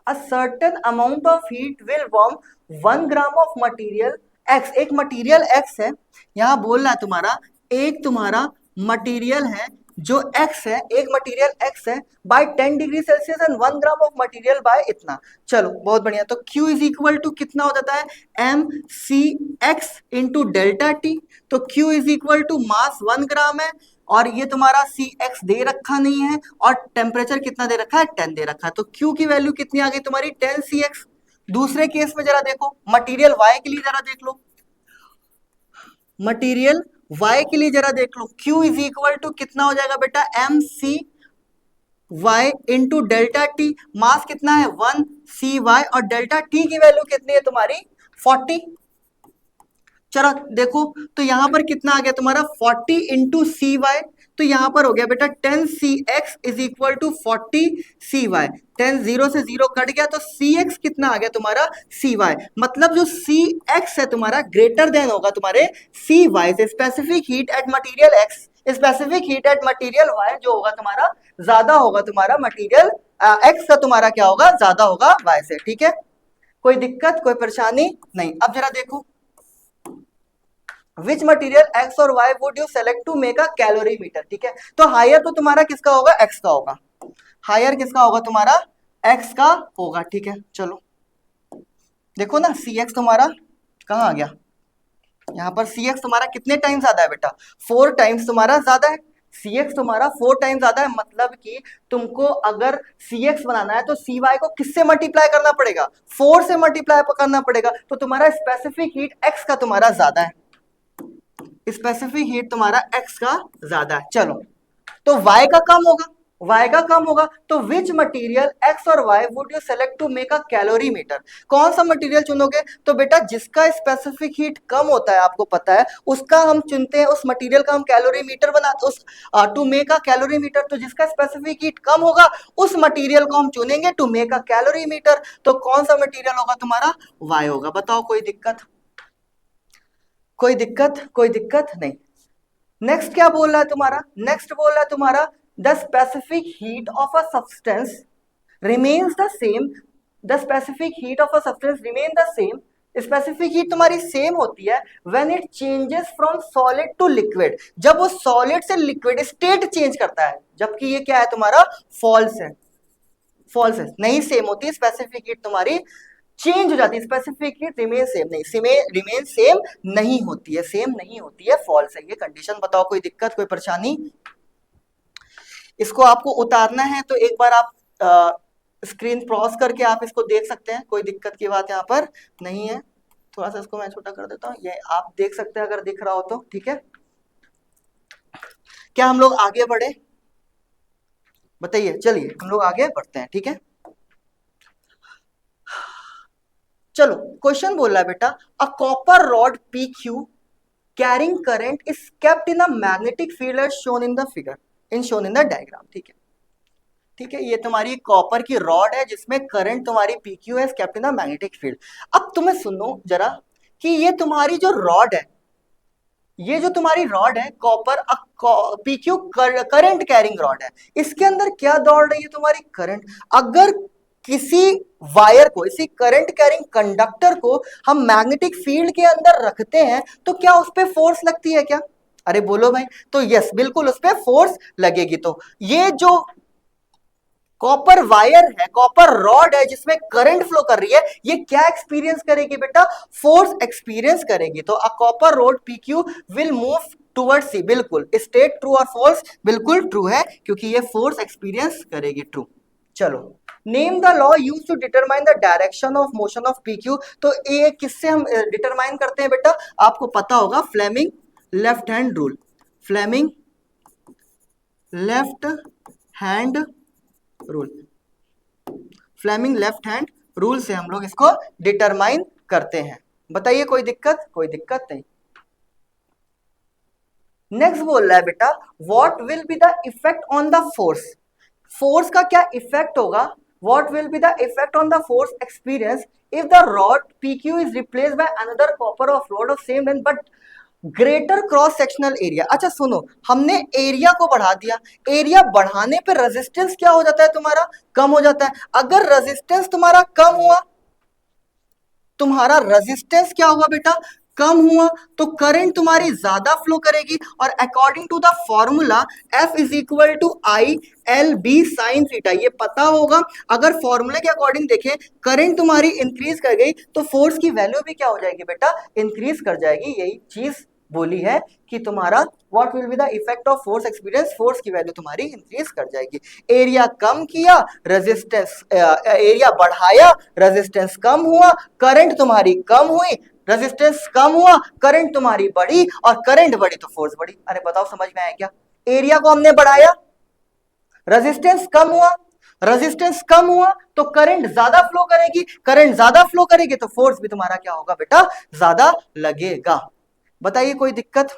a certain amount of heat will warm 1 gram of material x। एक मटेरियल x है, यहाँ बोल रहा है तुम्हारा एक तुम्हारा मटेरियल है जो x है, एक मटेरियल x है by 10 degree Celsius and 1 gram of material by इतना। चलो बहुत बढ़िया। तो Q इज इक्वल टू कितना हो जाता है m c x into delta T. तो Q is equal to mass 1 gram है और ये तुम्हारा सी एक्स दे रखा नहीं है और टेम्परेचर कितना दे रखा है 10 दे रखा है। तो Q की वैल्यू कितनी आ गई तुम्हारी 10 सी एक्स। दूसरे केस में जरा देखो, मटेरियल Y के लिए जरा देख लो, मटेरियल Y के लिए जरा देख लो। Q इज इक्वल टू कितना हो जाएगा बेटा M C Y into delta T. Mass कितना है 1 सी वाई और डेल्टा टी की वैल्यू कितनी है तुम्हारी 40। चलो देखो, तो यहां पर कितना आ गया तुम्हारा 40 इंटू सी वाई। तो यहां पर हो गया बेटा 10 C X is equal to 40 C Y. 10 0 से 0 कट गया, तो सी एक्स कितना आ गया तुम्हारा सी वाई। मतलब जो सी एक्स है तुम्हारा ग्रेटर देन होगा तुम्हारे सी वाई से। Specific heat at material X, specific heat at material Y जो होगा तुम्हारा ज्यादा होगा तुम्हारा मटीरियल एक्स का तुम्हारा क्या होगा ज्यादा होगा वाई से। ठीक है, कोई दिक्कत कोई परेशानी नहीं। अब जरा देखो, विच मटीरियल एक्स और Y would you select to make a calorimeter. ठीक है, तो हायर तो तुम्हारा किसका होगा एक्स का होगा, हायर किसका होगा तुम्हारा एक्स का होगा। ठीक है, चलो देखो ना सी एक्स तुम्हारा कहाँ आ गया, यहाँ पर सी एक्स तुम्हारा कितने टाइम ज्यादा है बेटा 4 टाइम्स तुम्हारा ज्यादा है। सी एक्स तुम्हारा 4 टाइम ज्यादा है, मतलब कि तुमको अगर सी एक्स बनाना है तो सी वाई को किससे मल्टीप्लाई करना पड़ेगा 4 से मल्टीप्लाई करना पड़ेगा। तो तुम्हारा स्पेसिफिक हीट एक्स का तुम्हारा ज्यादा है, स्पेसिफिक हीट तुम्हारा x का ज्यादा है। चलो तो y का कम होगा, y का कम होगा, तो विच मटेरियल x और y would you select to make a calorimeter? कौन सा मटेरियल चुनोगे? तो बेटा जिसका स्पेसिफिक हीट कम होता है, आपको पता है, उसका हम चुनते हैं, उस मटेरियल का हम कैलोरीमीटर बनाते, उस टू मेक अ कैलोरीमीटर। तो जिसका स्पेसिफिक हीट कम होगा उस मटेरियल को हम चुनेंगे टू मेक अ कैलोरीमीटर। तो कौन सा मटेरियल होगा तुम्हारा? y होगा। बताओ कोई दिक्कत? कोई दिक्कत? कोई दिक्कत नहीं। नेक्स्ट क्या बोल रहा है तुम्हारा? नेक्स्ट बोल रहा है तुम्हारा the specific heat of a substance remains the same. The specific heat of a substance remain the same. Specific heat तुम्हारी सेम होती है when it changes from solid to liquid, जब वो सॉलिड से लिक्विड स्टेट चेंज करता है, जबकि ये क्या है तुम्हारा? फॉल्स है। फॉल्स है, नहीं सेम होती स्पेसिफिक हीट तुम्हारी, चेंज हो जाती है। स्पेसिफिक हीट रिमेन सेम नहीं, रिमेन सेम नहीं होती है, सेम नहीं होती है, फॉल्स है ये कंडीशन। बताओ कोई दिक्कत, कोई परेशानी? इसको आपको उतारना है तो एक बार आप स्क्रीन क्रॉस करके आप इसको देख सकते हैं, कोई दिक्कत की बात यहाँ पर नहीं है। थोड़ा सा इसको मैं छोटा कर देता हूँ, ये आप देख सकते हैं अगर दिख रहा हो तो, ठीक है। क्या हम लोग आगे बढ़े? बताइए, चलिए हम लोग आगे बढ़ते हैं, ठीक है। चलो क्वेश्चन बोल रहा है बेटा, a copper rod P Q carrying current is kept in a magnetic field as shown in the figure, in shown in the diagram, ठीक है। ठीक है, ये तुम्हारी कॉपर की रॉड है जिसमें करंट तुम्हारी पीक्यू है kept in the magnetic field. अब तुम्हें सुनो जरा कि ये तुम्हारी जो रॉड है, ये जो तुम्हारी रॉड है copper PQ current carrying rod है, इसके अंदर क्या दौड़ रही है तुम्हारी? करंट। अगर किसी वायर को, इसी करंट कैरिंग कंडक्टर को हम मैग्नेटिक फील्ड के अंदर रखते हैं तो क्या उस पर फोर्स लगती है क्या? अरे बोलो भाई। तो यस, बिल्कुल उस पर फोर्स लगेगी। तो ये जो कॉपर वायर है, कॉपर रॉड है जिसमें करंट फ्लो कर रही है, ये क्या एक्सपीरियंस करेगी बेटा? फोर्स एक्सपीरियंस करेगी। तो a copper rod P Q will move toward C, बिल्कुल स्टेट ट्रू और फॉल्स? बिल्कुल ट्रू है, क्योंकि ये फोर्स एक्सपीरियंस करेगी, ट्रू। चलो, name the law use to determine the direction of motion of P Q. तो ये किससे हम डिटरमाइन करते हैं बेटा? आपको पता होगा, Fleming left hand rule. Fleming left hand rule, Fleming left hand rule से हम लोग इसको डिटरमाइन करते हैं। बताइए कोई दिक्कत? कोई दिक्कत नहीं। नेक्स्ट बोल रहा है बेटा, what will be the effect on the force? Force का क्या इफेक्ट होगा? What will be the effect on the force experience if the rod PQ is replaced by another copper of rod of same length but greater cross sectional area? अच्छा सुनो, हमने area को बढ़ा दिया, area बढ़ाने पे resistance क्या हो जाता है तुम्हारा? कम हो जाता है। अगर रेजिस्टेंस तुम्हारा कम हुआ, तुम्हारा रेजिस्टेंस क्या हुआ बेटा? कम हुआ, तो करंट तुम्हारी ज्यादा फ्लो करेगी। और according to the formula F is equal to I L B sine theta, ये पता होगा। अगर फॉर्मूले के अकॉर्डिंग देखें, करंट तुम्हारी इंक्रीज कर गई तो फोर्स की वैल्यू भी क्या हो जाएगी बेटा? इंक्रीज कर जाएगी। यही चीज बोली है कि तुम्हारा what will be the effect of force experience, force की वैल्यू तुम्हारी इंक्रीज कर जाएगी। एरिया कम किया, रेजिस्टेंस एरिया बढ़ाया, रेजिस्टेंस कम हुआ, करंट तुम्हारी कम हुई, रेजिस्टेंस कम हुआ, करंट तुम्हारी बढ़ी, और करंट बढ़ी तो फोर्स बढ़ी। अरे बताओ समझ में आया क्या? एरिया को हमने बढ़ाया, रेजिस्टेंस कम हुआ, रेजिस्टेंस कम हुआ तो करंट ज्यादा फ्लो करेगी, करंट ज्यादा फ्लो करेगी तो फोर्स भी तुम्हारा क्या होगा बेटा? ज्यादा लगेगा। बताइए कोई दिक्कत?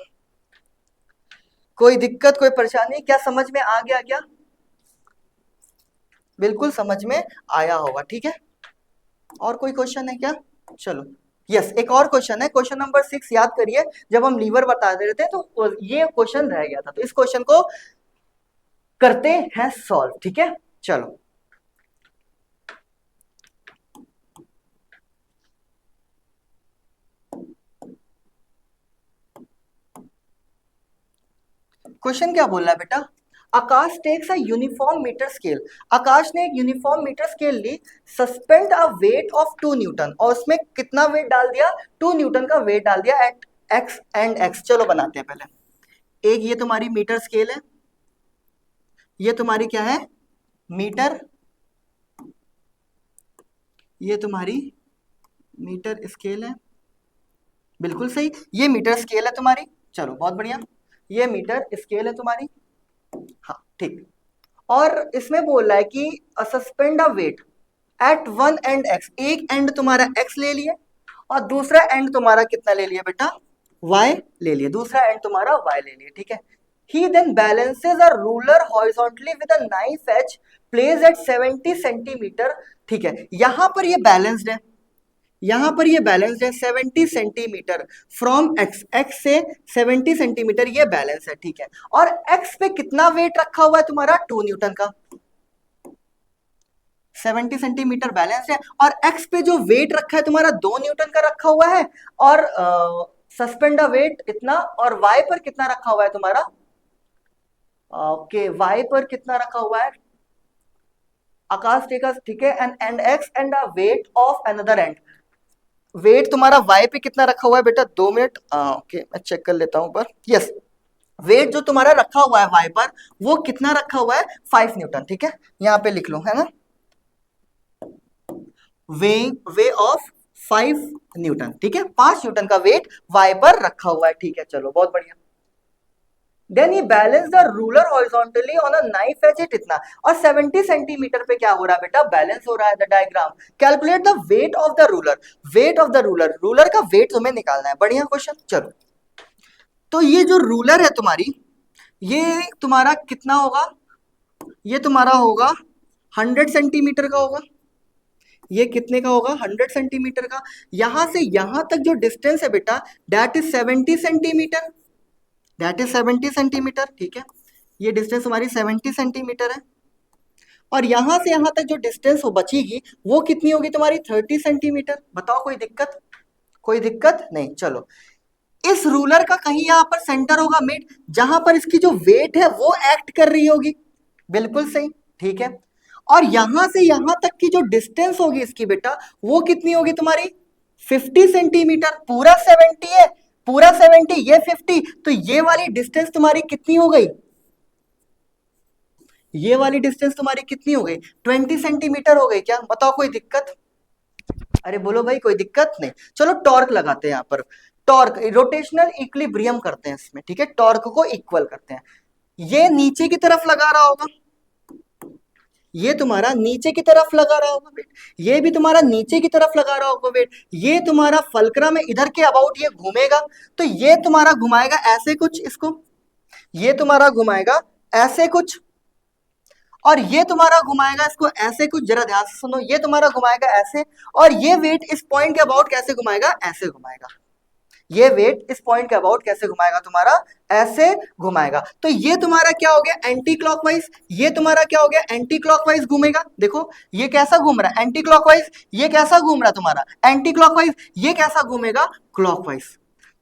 कोई दिक्कत, कोई परेशानी? क्या समझ में आ गया क्या? बिल्कुल समझ में आया होगा, ठीक है। और कोई क्वेश्चन है क्या? चलो, यस एक और क्वेश्चन है, क्वेश्चन नंबर 6 याद करिए। जब हम लीवर बता रहे थे तो ये क्वेश्चन रह गया था, तो इस क्वेश्चन को करते हैं सॉल्व, ठीक है। चलो, क्वेश्चन क्या बोल रहा है बेटा? Akash takes a uniform metre scale. Akash ने एक यूनिफॉर्म मीटर स्केल ली, suspend a weight of 2 newton, और उसमें कितना वेट डाल दिया? 2 न्यूटन का वेट डाल दिया एट एक्स एंड एक्स। चलो बनाते हैं पहले। एक ये तुम्हारी मीटर स्केल है, ये तुम्हारी क्या है? मीटर, ये तुम्हारी मीटर स्केल है, बिल्कुल सही, ये मीटर स्केल है तुम्हारी। चलो बहुत बढ़िया, ये मीटर स्केल है तुम्हारी, हाँ ठीक। और इसमें बोल रहा है कि suspend a weight at one end X, एक एंड तुम्हारा एक्स ले लिए और दूसरा एंड तुम्हारा कितना ले लिया बेटा, वाई ले लिए, दूसरा एंड तुम्हारा वाई ले लिए, ठीक है। He then balances a ruler horizontally with a knife edge place at 70 centimetre, ठीक है। यहां पर ये बैलेंस्ड है, यहां पर ये बैलेंस्ड है 70 सेंटीमीटर फ्रॉम एक्स, एक्स से 70 सेंटीमीटर ये बैलेंस है, ठीक है। और एक्स पे कितना वेट रखा हुआ है तुम्हारा, 2 न्यूटन का, 70 सेंटीमीटर बैलेंस है। और एक्स पे जो वेट रखा है तुम्हारा 2 न्यूटन का रखा हुआ है, और सस्पेंड वेट इतना, और वाई पर कितना रखा हुआ है तुम्हारा, ओके वाई पर कितना रखा हुआ है, आकाश टेकस, ठीक है। End X end weight of another end, weight तुम्हारा वाई पे कितना रखा हुआ है बेटा, 2 मिनट, ओके मैं चेक कर लेता हूं पर, यस वेट जो तुम्हारा रखा हुआ है वाई पर वो कितना रखा हुआ है, 5 न्यूटन, ठीक है। यहां पे लिख लो, है ना, वे वे ऑफ 5 न्यूटन, ठीक है, 5 न्यूटन का वेट वाई पर रखा हुआ है, ठीक है, चलो बहुत बढ़िया। देन ही balance the ruler horizontally on a knife edge it इतना, और 70 सेंटीमीटर पे क्या हो रहा है बेटा, बैलेंस हो रहा है, the diagram calculate the weight of the ruler, weight of the ruler, ruler का वेट तुम्हें निकालना है, बढ़िया क्वेश्चन, चलो। तो ये जो रूलर है तुम्हारी, ये तुम्हारा कितना होगा, ये तुम्हारा होगा 100 सेंटीमीटर का होगा, ये कितने का होगा, 100 सेंटीमीटर का। यहां से यहां तक जो डिस्टेंस है बेटा, that is 70 centimetre, that is 70 centimetre, ठीक है। ये डिस्टेंस हमारी 70 सेंटीमीटर है। और यहां से यहां तक जो डिस्टेंस वो बचेगी वो कितनी होगी तुम्हारी, 30 सेंटीमीटर। बताओ कोई दिक्कत, कोई दिक्कत नहीं, चलो। इस रूलर का कहीं यहां पर सेंटर होगा मिड, जहां पर इसकी जो वेट है वो एक्ट कर रही होगी, बिल्कुल सही, ठीक है। और यहां से यहां तक की जो डिस्टेंस होगी इसकी बेटा, वो कितनी होगी तुम्हारी, 50 सेंटीमीटर, पूरा 70 है, पूरा 70, ये 50, तो ये वाली डिस्टेंस तुम्हारी कितनी हो गई, ये वाली डिस्टेंस तुम्हारी कितनी हो गई, 20 सेंटीमीटर हो गई क्या, बताओ कोई दिक्कत, अरे बोलो भाई कोई दिक्कत नहीं। चलो टॉर्क लगाते हैं यहाँ पर, टॉर्क रोटेशनल इक्विलिब्रियम करते हैं इसमें, ठीक है, टॉर्क को इक्वल करते हैं। ये नीचे की तरफ लगा रहा होगा, ये तुम्हारा नीचे की तरफ लगा रहा होगा वेट, ये भी तुम्हारा नीचे की तरफ लगा रहा होगा वेट, ये तुम्हारा फलक्रम में इधर के अबाउट ये घूमेगा, तो ये तुम्हारा घुमाएगा ऐसे कुछ इसको, ये तुम्हारा घुमाएगा ऐसे कुछ, और ये तुम्हारा घुमाएगा इसको ऐसे कुछ, जरा ध्यान से सुनो, ये तुम्हारा घुमाएगा ऐसे, और ये वेट इस पॉइंट के अबाउट कैसे घुमाएगा, ऐसे घुमाएगा, ये वेट इस पॉइंट के अबाउट कैसे घुमाएगा तुम्हारा, ऐसे घुमाएगा। तो ये तुम्हारा क्या हो गया, एंटी क्लॉकवाइज, ये तुम्हारा क्या हो गया, एंटी क्लॉकवाइज घूमेगा, देखो ये कैसा घूम रहा है, एंटी क्लॉकवाइज, ये कैसा घूम रहा है तुम्हारा, एंटी क्लॉकवाइज, ये कैसा घूमेगा, क्लॉकवाइज।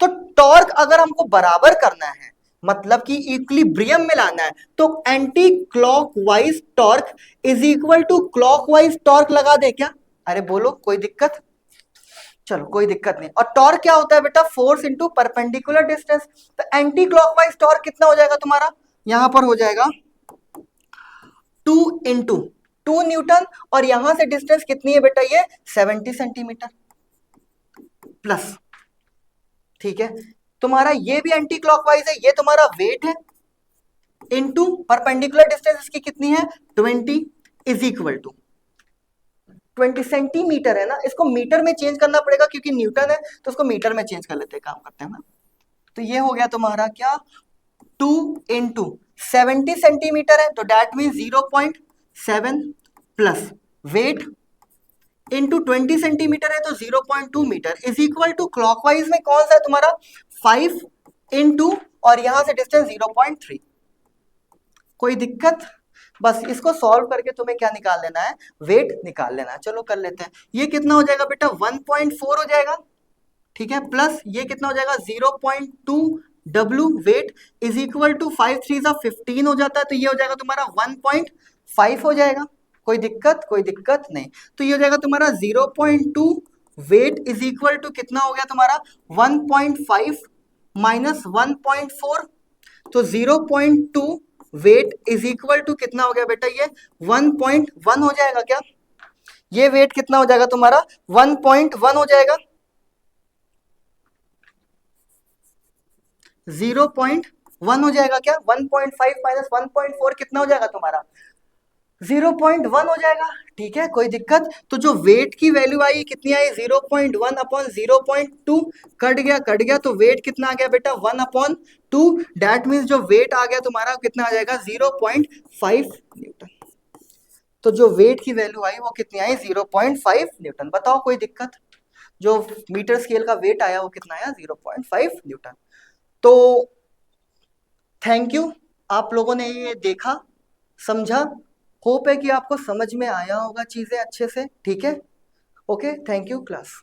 तो टॉर्क अगर हमको बराबर करना है, मतलब कि इक्विलिब्रियम में लाना है, तो anti clockwise torque is equal to clockwise torque लगा दे क्या, अरे बोलो कोई दिक्कत, चलो कोई दिक्कत नहीं। और टॉर्क क्या होता है बेटा, फोर्स इंटू परपेंडिकुलर डिस्टेंस, तो एंटी क्लॉकवाइज टॉर्क कितना हो जाएगा तुम्हारा, यहां पर हो जाएगा 2 इंटू 2 न्यूटन, और यहां से डिस्टेंस कितनी है बेटा, ये 70 सेंटीमीटर प्लस, ठीक है। तुम्हारा ये भी एंटी क्लॉकवाइज है, ये तुम्हारा वेट है इंटू परपेंडिकुलर डिस्टेंस इसकी कितनी है, 20, इज इक्वल टू 20 सेंटीमीटर है ना, इसको मीटर में चेंज करना पड़ेगा क्योंकि न्यूटन है, तो उसको मीटर में चेंज कर लेते हैं, काम करते हैं ना। तो ये हो गया तुम्हारा क्या, 2 इंटू 70 सेंटीमीटर है, तो that mean 0.7 plus weight into 20 centimetre है, तो 0.2 metre is equal to clockwise में कौन सा है तुम्हारा, 5 इंटू, और यहां से डिस्टेंस 0.3, कोई दिक्कत, बस इसको सॉल्व करके तुम्हें क्या निकाल लेना है, वेट निकाल लेना है। चलो कर लेते हैं, ये कितना हो जाएगा बेटा, 1.4 हो जाएगा, ठीक है, प्लस ये कितना हो जाएगा 0.2 W weight is equal to 5 3 15 हो जाता है, तो ये हो जाएगा तुम्हारा 1.5 हो जाएगा, कोई दिक्कत, कोई दिक्कत नहीं। तो ये हो जाएगा तुम्हारा 0.2 वेट इज इक्वल टू कितना हो गया तुम्हारा 1.5 माइनस 1.4, तो 0.2 वेट इज इक्वल टू कितना हो गया बेटा, ये 1.1 हो जाएगा क्या, ये वेट कितना हो जाएगा तुम्हारा 1.1 हो जाएगा, 0.1 हो जाएगा क्या, 1.5 माइनस 1.4 कितना हो जाएगा तुम्हारा 0.1 हो जाएगा, ठीक है, कोई दिक्कत। तो जो वेट की वैल्यू आई कितनी आई, 0.1/0.2, कट गया तो वेट कितना आ गया बेटा, 1/2। दैट मीन्स जो वेट आ गया तुम्हारा कितना आ जाएगा, 0.5 न्यूटन। तो जो वेट की वैल्यू आई वो कितनी आई, 0.5 न्यूटन। बताओ कोई दिक्कत, जो मीटर स्केल का वेट आया वो कितना आया, 0.5 न्यूटन। तो थैंक यू, आप लोगों ने ये देखा, समझा। होप है कि आपको समझ में आया होगा चीजें अच्छे से, ठीक है। Okay, thank you class.